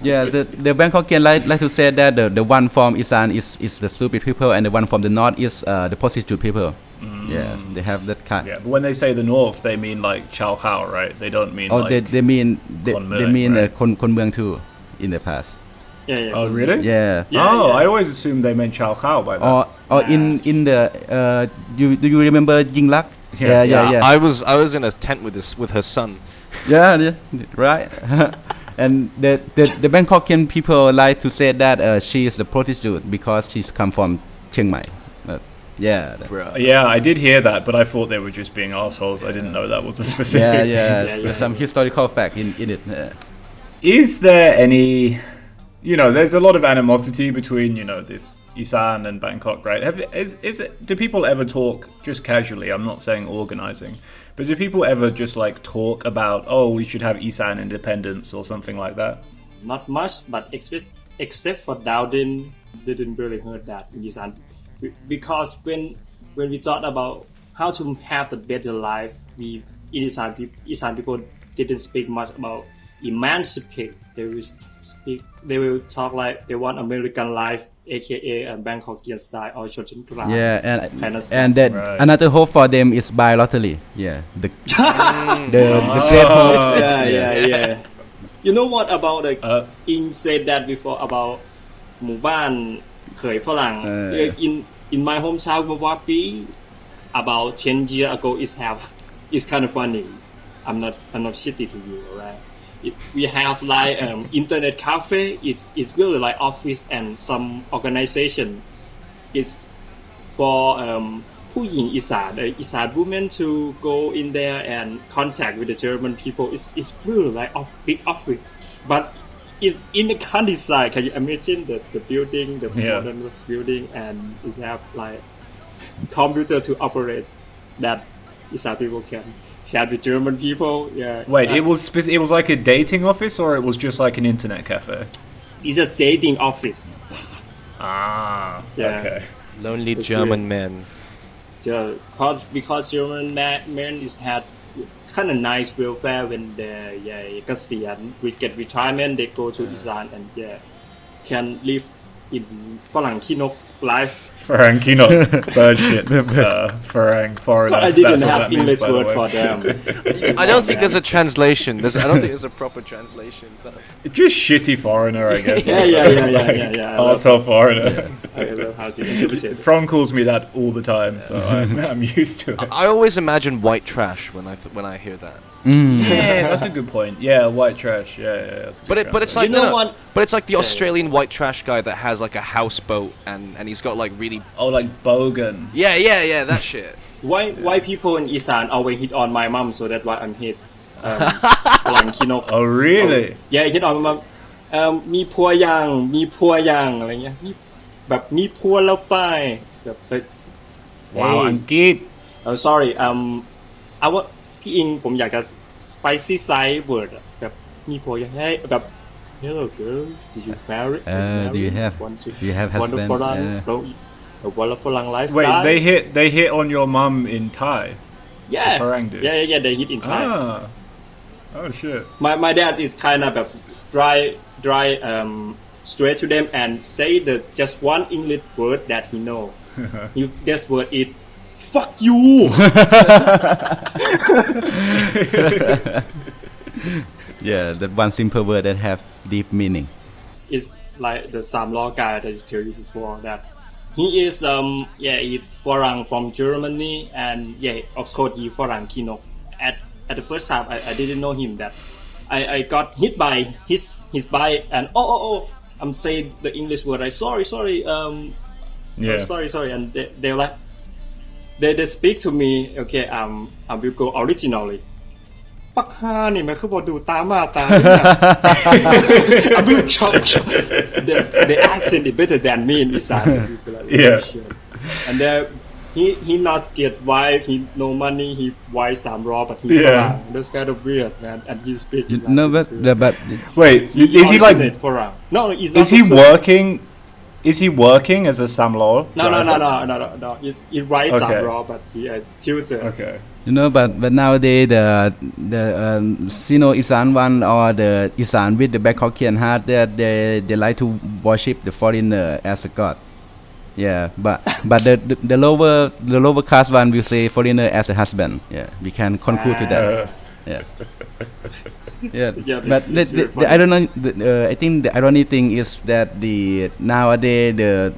Yeah, the Bangkokian like to say that the one from Isaan is the stupid people, and the one from the north is the prostitute people. Yeah, they have that kind. Yeah, but when they say the north, they mean like Chao Khao, right? They don't mean like they mean they mean right? คนเมือง too in the past. Yeah. Oh, really? Yeah. I always assumed they meant Chao Khao by that. Or in the do you remember Jinglak? Yeah. I was in a tent with her son. Yeah, right. And the Bangkokian people like to say that she is the prostitute because she's come from Chiang Mai. Yeah, I did hear that, but I thought they were just being assholes. I didn't know that was a specific thing. There's some historical fact in it. Is there any, you know, there's a lot of animosity between, you know, this Isaan and Bangkok, right? Do people ever talk just casually? I'm not saying organizing, but do people ever just like talk about, oh, we should have Isaan independence or something like that? Not much, but except for Dowdin, didn't really heard that in Isaan, because when we thought about how to have the better life, Isaan people didn't speak much about emancipate. They will talk like they want American life, aka Bangkokian style or Chochin Kra. Yeah, kind of stuff. and that another hope for them is buy lottery. Yeah, the great hope. Yeah. You know what about the In said that before about หมู่บ้านเขยฝรั่ง in my hometown Wapi about 10 years ago is kind of funny. I'm not shitty to you, alright? We have like internet cafe is really like office, and some organization is for ผู้หญิงอีสานIsaan women to go in there and contact with the German people. It's really like big office, but it's in the countryside. Can you imagine the building, the modern building, and it have like computer to operate that Isaan people can chat with German people. Yeah. Wait, it was like a dating office, or it was just like an internet cafe? It's a dating office. Yeah. Okay. Lonely German men. Yeah, because German men is had kind of nice welfare when they เกษียณ we get retirement, they go to Isaan and can live in ฝรั่งขี้นก life. Farang Kino, bird shit. Farang, foreigner. I didn't That's what have that means, English by the word way. for them. I don't think there's a translation. I don't think there's a proper translation. Just shitty foreigner, I guess. Yeah. Also foreigner. I love how you interpret it. From calls me that all the time, so I'm used to it. I always imagine white trash when I hear that. Yeah, that's a good point. Yeah, white trash. Yeah. That's a good But it's like You know what? But it's like the Australian white trash guy that has like a houseboat and he's got like really oh, like bogan. yeah that shit. Why people in Isaan always hit on my mom, so that's why I'm hit. ฝรั่งขี้นก Oh, really? Yeah, hit on my mom. มีพัวยังมีพัวยังอะไรเงี้ยแบบมีพัวแล้วไปแบบ Wow, Angkit. oh sorry เอาว่าพี่อิงผมอยากจะ spicy side word อะแบบมีพัวยังให้แบบ hello girl did you marry do you have husband a wonderful lifestyle Wait, they hit on your mum in Thai. yeah Farang did. yeah they hit in Thai Oh shit. my dad is kind ofแบบdry straight to them and say the just one English word that he know this word is fuck you yeah that one simple word that have deep meaning it's like the Sam Law guy that I tell you before that he is he's Farang from Germany and of course he Farang Kinok at the first time I didn't know him that I got hit by his bike and oh I'm saying the English word like sorry sorry and they're like they speak to me okay I will go originally ปักฮานี่มันคือบอกดูตามาตาเนี่ย I will shock the accent is better than me in Isaan and then he not get wife he no money he wife 300 but he Farang that's kind of weird man and he speak no but Wait, is he like Farang no is he working Is he working as a Samlor? No. He writes Samlor, but he a tutor. Okay. but nowadays the Sino-Isaan one or the Isaan with the Bangkokian heart that they like to worship the foreigner as a god. Yeah, but the lower caste one will say foreigner as a husband. Yeah, we can conclude to that. Yeah, but I don't know. I think the irony thing is that nowadays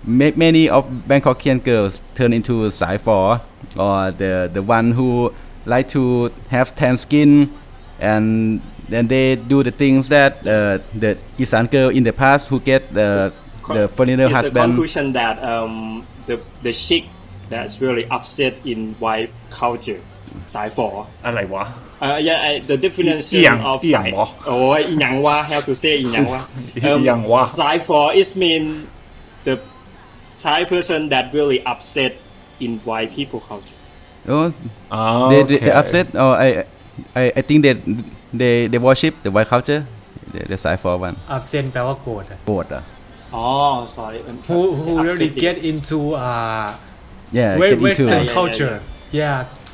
many of Bangkokian girls turn into Sai For or the one who like to have tan skin and then they do the things that the Isaan girl in the past who get the foreigner it's husband. It's a conclusion that the chick that's really upset in white culture สายฝออะไรวะthe definition of สายโอ้ยอีหยังวะ how to say อีหยังวะ อีหยังวะ สายฝอ is mean the Thai person that really upset in white people culture they upset or I think they worship the white culture the สายฝอ one upset แปลว่าโกรธอ่ะsorry who really get into Western culture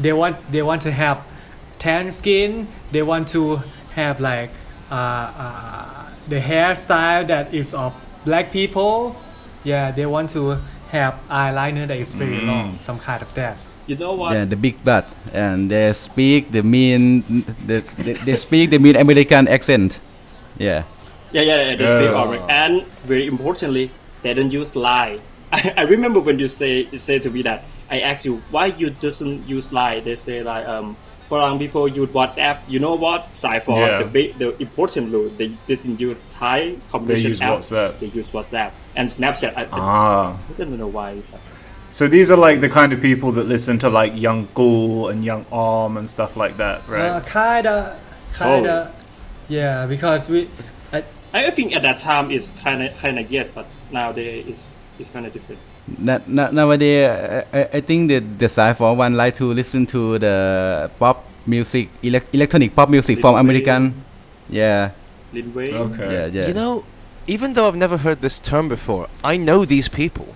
they want to have tan skin they want to have like the hairstyle that is of black people they want to have eyeliner that is very long some kind of that you know what the big butt and they speak the mean American accent they speak and very importantly they don't use lie I remember when you say to me that I asked you why you doesn't use line. They say like foreign people use WhatsApp. You know what? Side for the important rule. They doesn't use Thai communication app. They use WhatsApp and Snapchat. I don't know why. So these are like the kind of people that listen to like Young Ghoul and Young Arm and stuff like that, right? Kinda. Yeah, because I think at that time it's kind of yes, but nowadays it's kind of different. Nowadays, I think the Sai For one like to listen to the pop music, electronic pop music from American. Okay. Yeah. You know, even though I've never heard this term before, I know these people.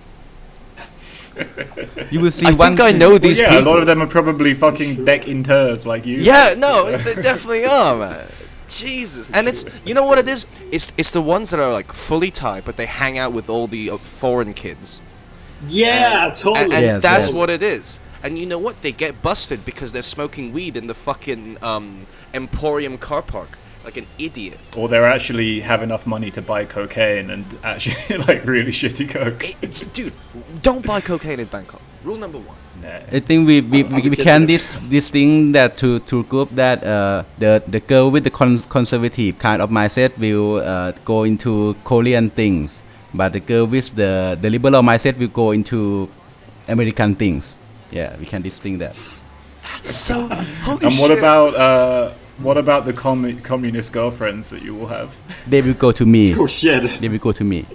You will see I think I know these people. A lot of them are probably fucking Beck in turds like you. Yeah, no, they definitely are, man. Jesus. And it's, you know what it is? It's the ones that are like fully Thai, but they hang out with all the foreign kids. Totally. And that's what it is. And you know what? They get busted because they're smoking weed in the fucking Emporium car park. Like an idiot. Or they actually have enough money to buy cocaine and actually like really shitty coke. Dude, don't buy cocaine in Bangkok. Rule number 1. I think we can this thing that to group that the girl with the conservative kind of mindset will go into Korean things, but the girl with the liberal mindset will go into American things. Yeah, we can distinct that. That's so holy and shit. what about What about the communist girlfriends that you will have? They will go to me. Oh shit. They will go to me.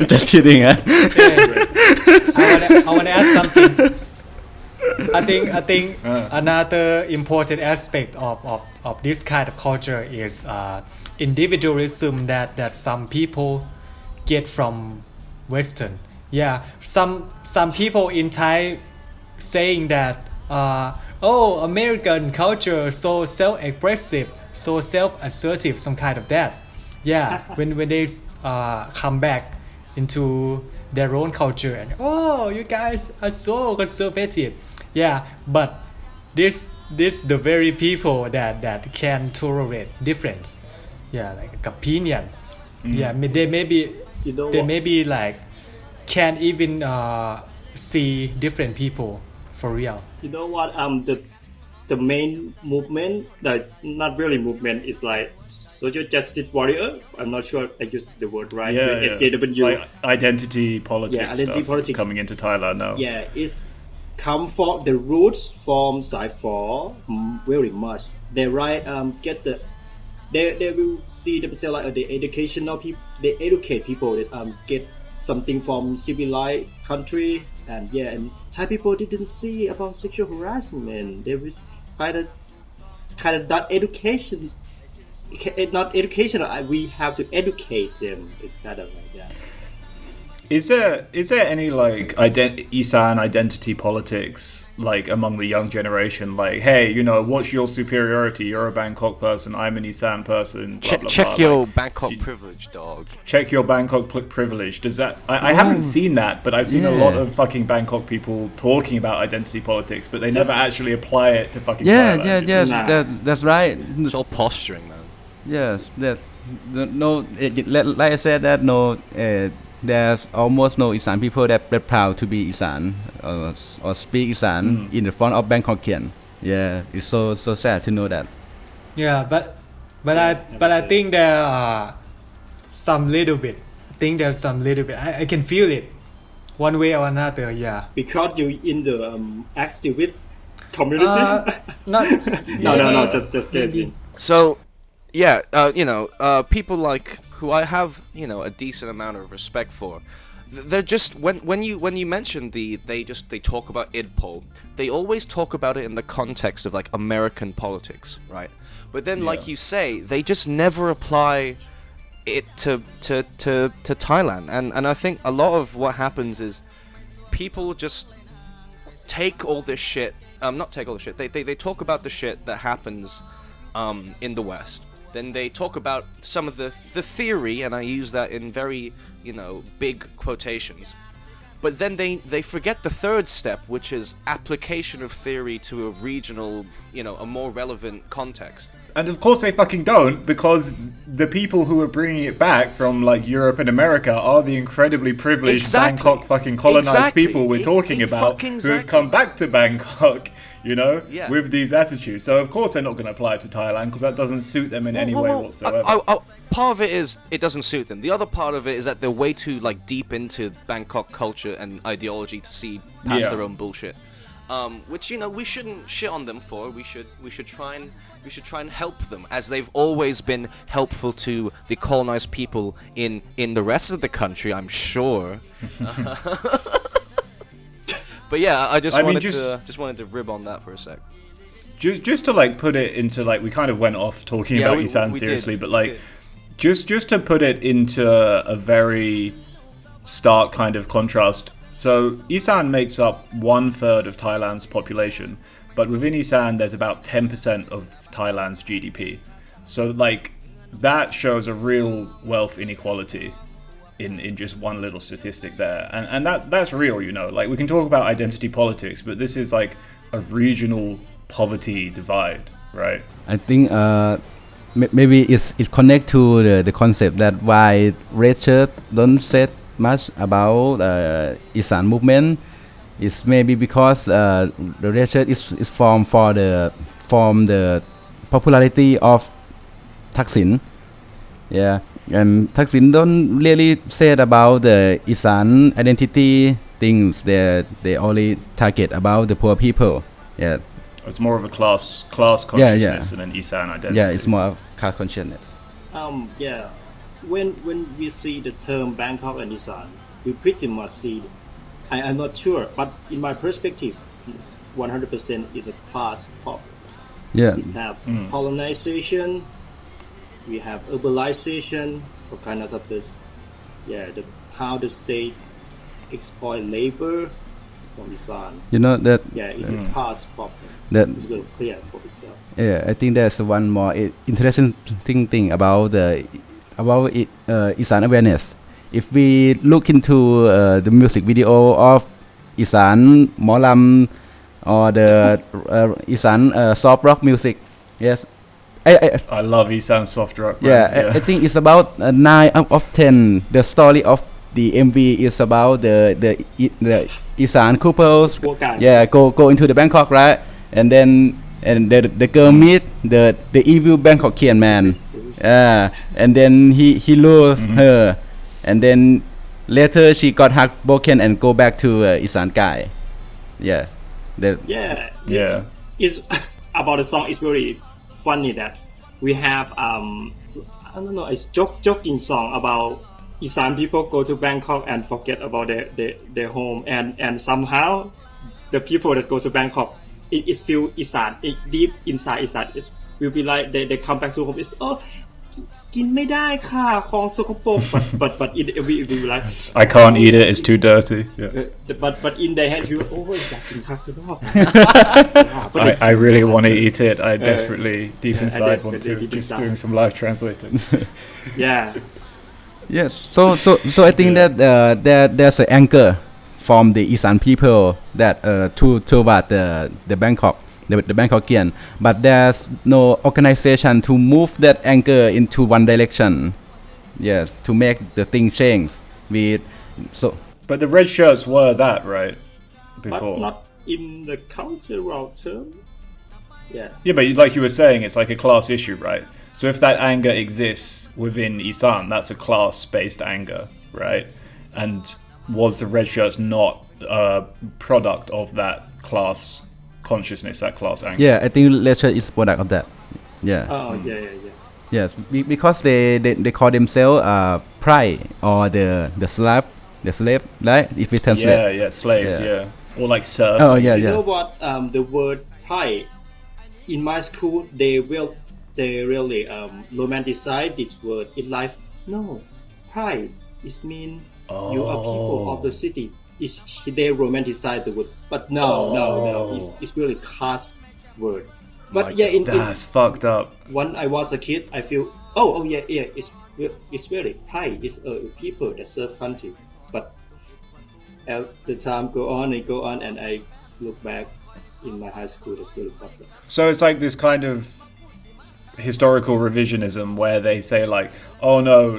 Just kidding, huh? I want to add something. I think another important aspect of this kind of culture is individualism that some people get from Western. Yeah, some people in Thai saying that American culture so self-expressive, so self-assertive, some kind of that. Yeah, when they come back into their own culture and you guys are so conservative. Yeah, but this the very people that can tolerate difference. Yeah, like opinion. Yeah, they maybe You know they what? maybe like can't even see different people for real. You know what? The main movement, that not really movement, is like social justice warrior. I'm not sure I used the word right. Yeah, SJW. like identity politics. Yeah, identity stuff. It's politics. coming into Thailand now. Yeah, it's come from the roots from side 4 very much. They write get the they will see themselves like the educational people. They educate people that get something from civilized country, and Thai people didn't see about sexual harassment. There was kind of not education. Not educational. We have to educate them. It's kind of like that. Is there any like Isaan identity politics like among the young generation? Like, hey, you know, what's your superiority? You're a Bangkok person. I'm an Isaan person. Blah, blah, Check blah. your Like, Bangkok privilege, dog. check your Bangkok privilege. Does that? I haven't seen that, but I've seen a lot of fucking Bangkok people talking about identity politics, but they never actually apply it to fucking Thailand. Yeah. That's right. It's all posturing, man. Yes, like I said that there's almost no Isan people that proud to be Isan or speak Isan in the front of Bangkokian. Yeah, it's so sad to know that. Yeah, but I think there are some little bit. I can feel it, one way or another. Yeah. Because you in the activist community. No, just guessing. So, yeah, people like who I have, a decent amount of respect for. They're just when you mention they talk about IDPO, they always talk about it in the context of like American politics, right? But then, like you say, they just never apply it to Thailand, and I think a lot of what happens is people just take all this shit. Not take all the shit. They talk about the shit that happens in the West. Then they talk about some of the theory, and I use that in very, big quotations. But then they forget the third step, which is application of theory to a regional, a more relevant context. And of course they fucking don't, because the people who are bringing it back from like Europe and America are the incredibly privileged Bangkok fucking colonized people we're talking about who have come back to Bangkok, with these attitudes. So of course they're not going to apply it to Thailand because that doesn't suit them in any way whatsoever. Part of it is it doesn't suit them. The other part of it is that they're way too like deep into Bangkok culture and ideology to see past their own bullshit. Which we shouldn't shit on them for. We should try and help them, as they've always been helpful to the colonized people in the rest of the country, I'm sure. But yeah, I just wanted to rib on that for a sec. Just to like put it into like, we kind of went off talking about Isaan seriously, but like just to put it into a very stark kind of contrast. So Isaan makes up 1/3 of Thailand's population, but within Isaan there's about 10% of Thailand's GDP. So like that shows a real wealth inequality in just one little statistic there, and that's real. Like we can talk about identity politics, but this is like a regional poverty divide, right? I think maybe it connect to the concept that why red shirt don't say much about Isaan movement is maybe because the red shirt is formed from the popularity of Thaksin. Yeah, and Thaksin don't really say about the Isaan identity things. They only target about the poor people. Yeah. It's more of a class consciousness and an Isaan identity. Yeah, it's more of class consciousness. Yeah. When we see the term Bangkok and Isaan, we pretty much see. I'm not sure, but in my perspective, 100% is a class problem. Yeah. We have colonization, we have urbanization, all kinds of this. Yeah, how the state exploit labor from Isaan. You know that. Yeah, it's a class problem. That. It's going to clear for itself. Yeah, I think there's one more interesting thing about Isaan awareness. If we look into the music video of Isaan Molam or the Isaan soft rock music, yes, I love Isaan soft rock. Yeah, I think it's about 9 out of 10. The story of the MV is about the Isaan couples. Yeah, go into the Bangkok, right? And then the girl meet the evil Bangkokian man. And then he lose her, and then later she got heartbroken and go back to Isaan guy. Yeah. It's about the song. It's very funny that we have I don't know, it's joking song about Isaan people go to Bangkok and forget about their home, and somehow the people that go to Bangkok it feel Isaan, deep inside Isaan, it will be like they come back to home. It's กินไม่ได้ค่ะของสกปรก but in every like I can't eat it, it's too dirty. But in their heads we were, อยากกินข้าวข้างนอก I really want to eat it. I desperately deep inside want to. Just doing some live translating. Yes, so I think that there's an anchor from the Isaan people that toward the Bangkok, the Bangkokian, but there's no organization to move that anchor into one direction. Yeah, to make the thing change. But the red shirts were that, right? Before. But not in the cultural term. Yeah, but like you were saying, it's like a class issue, right? So if that anger exists within Isaan, that's a class-based anger, right? And was the red shirts not a product of that class consciousness, that class anger? Yeah, I think red shirt is product of that. Yeah. Yes, because they call themselves pride or the slave, right? If we translate. Slaves, or like serf. Oh yeah. You know what? The word pride in my school, they really romanticize this word in life. No, pride is mean you are people of the city. They romanticize the word, but no, it's really class word. But that's fucked up. When I was a kid, I feel it's really pride is people that serve country. But as the time go on, and I look back in my high school, that's really fucked up. So it's like this kind of historical revisionism where they say like, oh no,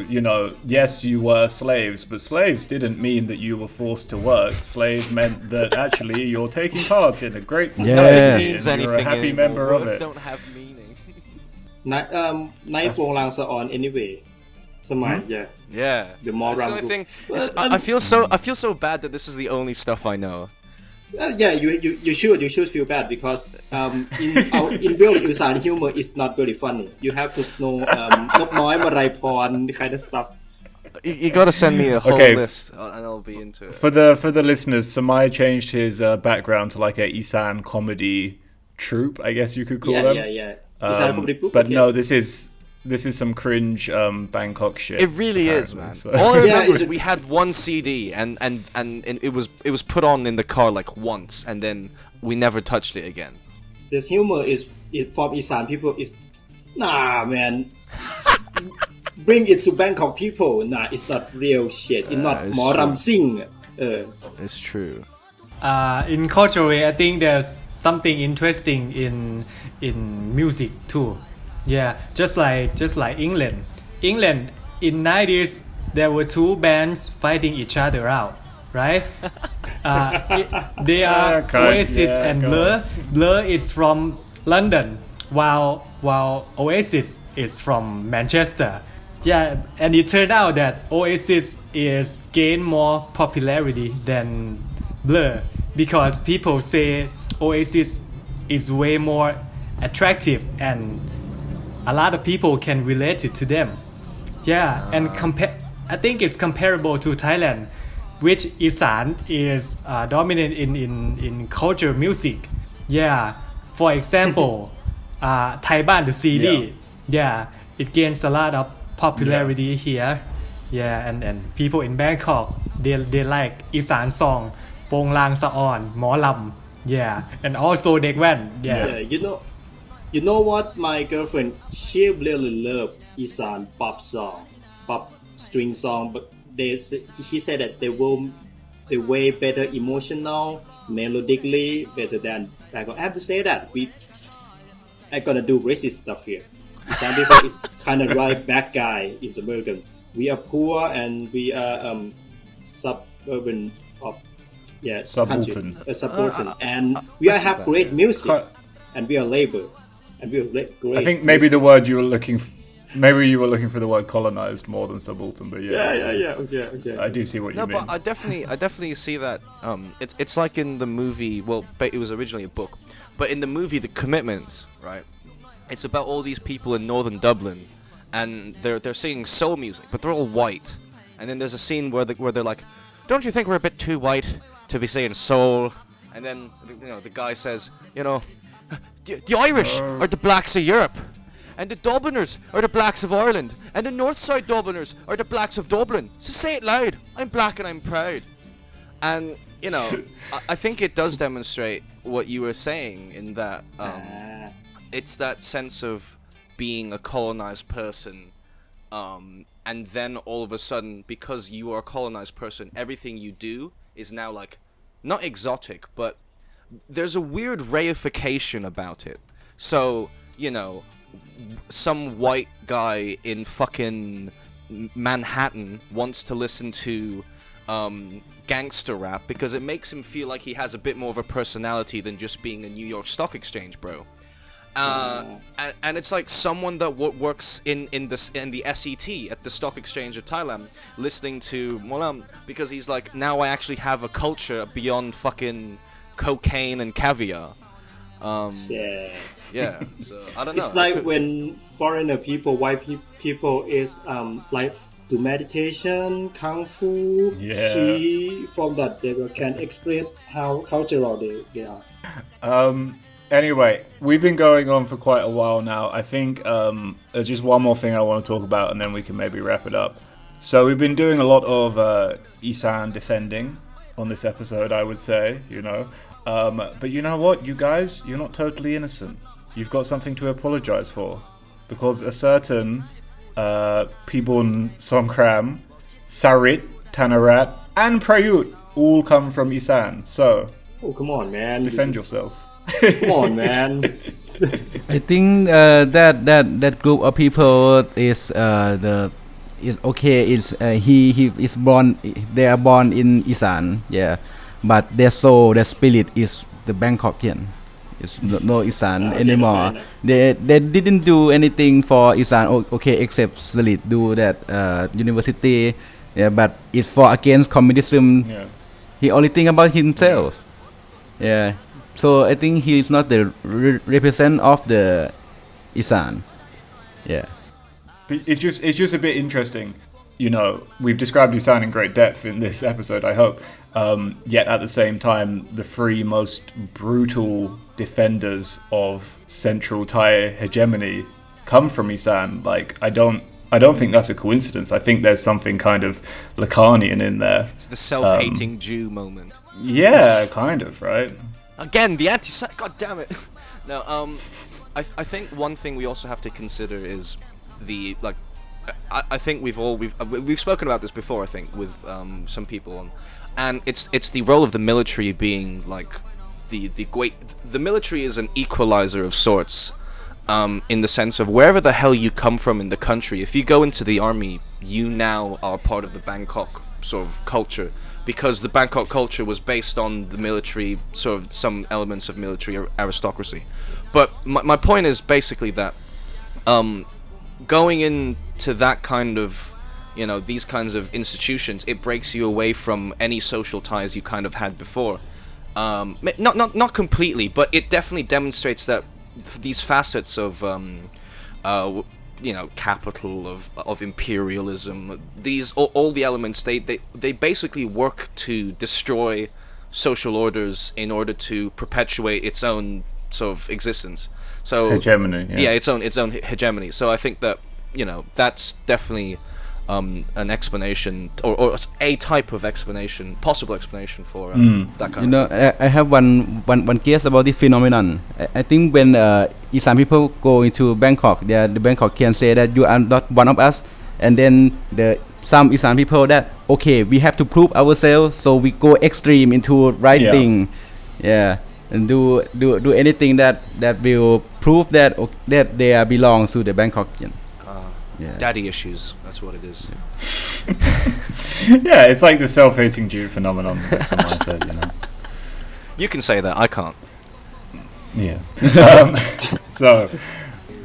yes, you were slaves, but slaves didn't mean that you were forced to work. Slaves meant that actually you're taking part in a great society and you're a happy member of it. Don't have meaning. ในโปรงลางสะออน anyway สมัย the more that's the only thing. I feel so bad that this is the only stuff I know. You should feel bad because in real Isaan humor is not very funny. You have to know นกน้อยมาลัยพร kind of stuff. You gotta send me a whole list and I'll be into it. For the listeners, Samai changed his background to like a Isaan comedy troupe, I guess you could call them. Isaan comedy troupe. But no, this is some cringe Bangkok shit. It really is, man. So. All I remember is we had one CD and it was put on in the car like once and then we never touched it again. This humor is from Isaan people is man. Bring it to Bangkok people. It's not real shit. It's not Moram Singh. It's true. In cultural way, I think there's something interesting in music too. Yeah, just like England. In 90s there were two bands fighting each other out, right? They are Oasis and Blur. Blur is from London, while Oasis is from Manchester. Yeah, and it turned out that Oasis is gain more popularity than Blur because people say Oasis is way more attractive, and a lot of people can relate it to them. Yeah, and I think it's comparable to Thailand, which Isaan is dominant in culture music. Yeah, for example, Thai Ban the series. Yeah, it gains a lot of popularity here. Yeah, and people in Bangkok they like Isaan song, Pong Lang Sa On, Mo Lam. Yeah, and also Dek Wan. Yeah, you know what? My girlfriend, she really love Isaan pop song, pop string song, but she said that they way better emotional, melodically better than Bangkok. I have to say that I gonna do racist stuff here. Isaan people is kind of right bad guy in American. We are poor and we are suburban of Subaltern. Subaltern, and we have great music, and we are labor, and we are great. I think maybe the word you were looking for, maybe you were looking for the word colonized more than subaltern, but Okay. I do see what you mean. No, but I definitely see that. It's like in the movie. Well, it was originally a book, but in the movie, The Commitments, right? It's about all these people in northern Dublin, and they're singing soul music, but they're all white. And then there's a scene where they're like, "Don't you think we're a bit too white to be saying soul?" And then the guy says, the Irish are the blacks of Europe, and the Dubliners are the blacks of Ireland, and the North Side Dubliners are the blacks of Dublin. So say it loud. I'm black and I'm proud. And I think it does demonstrate what you were saying in that it's that sense of being a colonized person, and then all of a sudden, because you are a colonized person, everything you do is now like not exotic, but there's a weird reification about it. So some white guy in fucking Manhattan wants to listen to gangster rap because it makes him feel like he has a bit more of a personality than just being a New York Stock Exchange bro. And it's like someone that works in the SET at the Stock Exchange of Thailand listening to Molam because he's like, now I actually have a culture beyond fucking cocaine and caviar. Yeah. So I don't know. It's like when foreigner people, white people is like do meditation, kung fu. She from that they can explain how cultural they are. Anyway, we've been going on for quite a while now. I think there's just one more thing I want to talk about, and then we can maybe wrap it up. So we've been doing a lot of Isaan defending on this episode, I would say, But you know what, you guys, you're not totally innocent. You've got something to apologize for. Because a certain Pibun Songkram, Sarit, Tanarat, and Prayut all come from Isaan. So, come on, man. Defend yourself. Come on, man. I think that group of people is he is born. They are born in Isaan, but their soul, their spirit is the Bangkokian. It's no Isaan anymore. They didn't do anything for Isaan. Except Salit do that university. But it's for against communism. He only think about himself. So I think he is not the representative of the Isaan. But it's just a bit interesting. We've described Isaan in great depth in this episode, I hope. Yet at the same time, the three most brutal defenders of Central Thai hegemony come from Isaan. Like, I don't think that's a coincidence. I think there's something kind of Lacanian in there. It's the self-hating Jew moment. Yeah, kind of, right? Again, the anti-Semitic. God damn it. No, I think one thing we also have to consider is the I think we've spoken about this before. I think with some people, and it's the role of the military being like the military is an equalizer of sorts, in the sense of wherever the hell you come from in the country. If you go into the army, you now are part of the Bangkok sort of culture. Because the Bangkok culture was based on the military, sort of some elements of military aristocracy. But my point is basically that going into that kind of, these kinds of institutions, it breaks you away from any social ties you kind of had before. not completely, but it definitely demonstrates that these facets of capital, of imperialism, these all the elements, they basically work to destroy social orders in order to perpetuate its own sort of existence. So hegemony. Yeah, its own hegemony. So I think that that's definitely an explanation or a type of explanation, possible explanation for that kind of thing. I have one guess about this phenomenon. I think when Isaan people go into Bangkok, the Bangkok can say that you are not one of us, and then some Isaan people that okay, we have to prove ourselves, so we go extreme into right thing, and do anything that will prove that they belong to the Bangkokian. Daddy issues, that's what it is. Yeah, it's like the self-hating Jew phenomenon that someone said, You can say that, I can't. Yeah. So,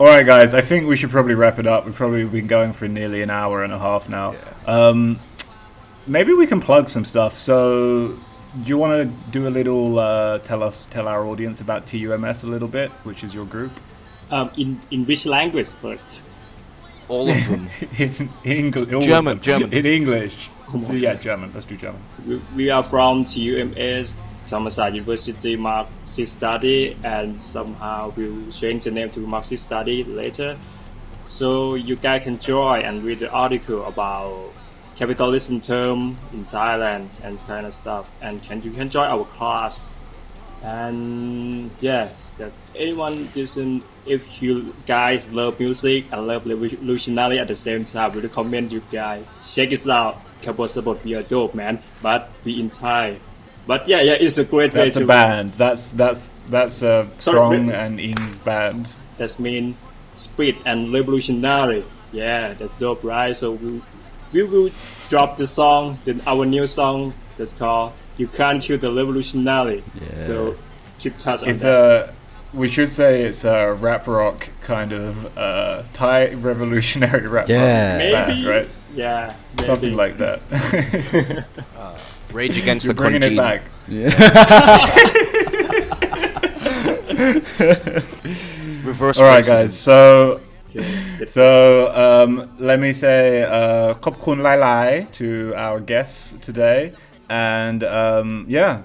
alright guys, I think we should probably wrap it up. We've probably been going for nearly an hour and a half now. Maybe we can plug some stuff. So, do you want to do a little, tell our audience about TUMS a little bit, which is your group? In which language first? All of them. in English. German. In English. Yeah, German. Let's do German. We are from TUMS, Thammasat University Marxism Studies, and somehow we'll change the name to Marxism Studies later. So you guys can join and read the article about capitalism term in Thailand and kind of stuff. And you can join our class. And that anyone listen, if you guys love music and love revolutionary at the same time, we recommend you guys check it out. Thammasat, we are dope, man, but we in Thai. But it's a great way to. That's a band. That's a Strong and Ing's band. That means spirit and revolutionary. Yeah, that's dope, right? So we will drop the song, our new song that's called "You Can't Kill the Revolutionary." Yeah. So keep touch on that. We should say it's a rap rock kind of Thai revolutionary rap rock band, right? Yeah, maybe. Something like that. Rage Against You're the bringing Conjine. it back. Reverse. All right, racism. guys. So let me say ขอบคุณ Lai to our guests today. And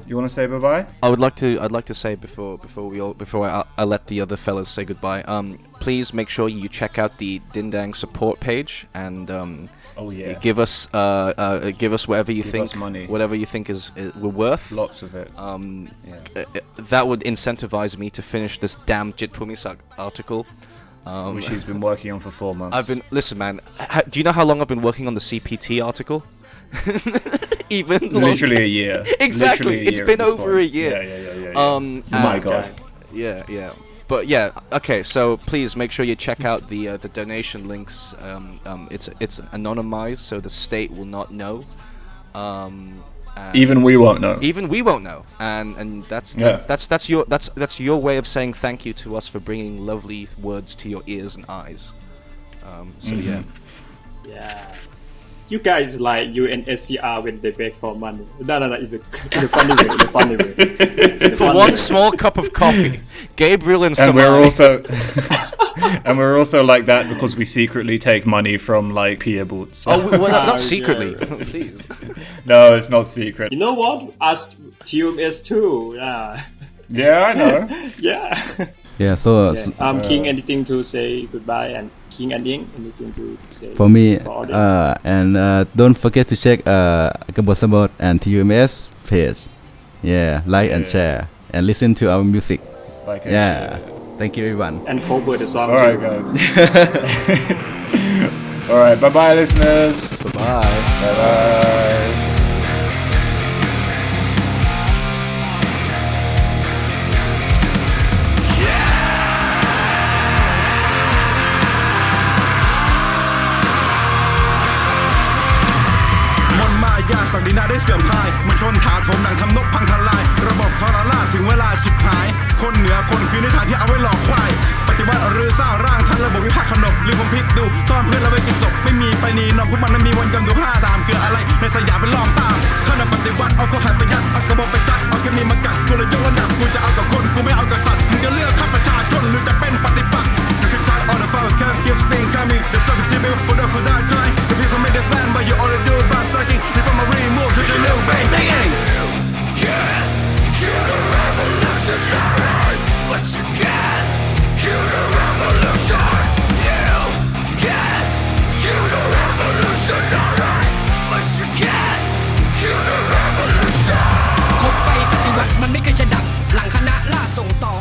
you want to say bye-bye? I'd like to say before I let the other fellas say goodbye. Please make sure you check out the Dindang support page and give us whatever you think, money. Whatever you think is we're worth. Lots of it. That would incentivize me to finish this damn Jit Pumisak article. Which he's been working on for 4 months. Listen, man. Do you know how long I've been working on the CPT article? Literally a year. Exactly. It's been over a year. Yeah. My God. Yeah. But okay. So please make sure you check out the donation links. It's anonymized, so the state will not know. Even we won't know. And that's your way of saying thank you to us for bringing lovely words to your ears and eyes. Yeah. You guys like UNSCR when they beg for money. No, it's a funny way. For one small cup of coffee, Gabriel and Samai. And we're also like that because we secretly take money from like Pia Boots. Not secretly, please. No, it's not secret. You know what? Us TUMS too. Yeah. Yeah, I know. Yeah. Yeah. So King, anything to say goodbye, and King and Ying, anything to say for me? And don't forget to check Thammasat and TUMS page. Yeah, and share and listen to our music. Thank you, everyone. And cover the song. All right, guys. All right, bye, listeners. Bye.ศักดินาได้เสื่อมคลายมันชนถาโถมดังทำนกพังทลายระบบทรราชถึงเวลาฉิบหายคนเหนือคนคือนิทานที่เอาไว้หลอกควายปฏิวัติหรือสร้างร่างทันระบบวิพากษ์ขนบหรือผมพลิกดูซ่อนเพื่อนเราไว้กินศพไม่มีไปนีนอกพวกมันไม่มีวันกันดู5 ตามเกลืออะไรในสยามเป็นลองตามขณะปฏิวัติเอาก็หัดประหยัดเอากระบอกไปซัดเอาแค่มีมากัดกู ณะล่าส่งต่อ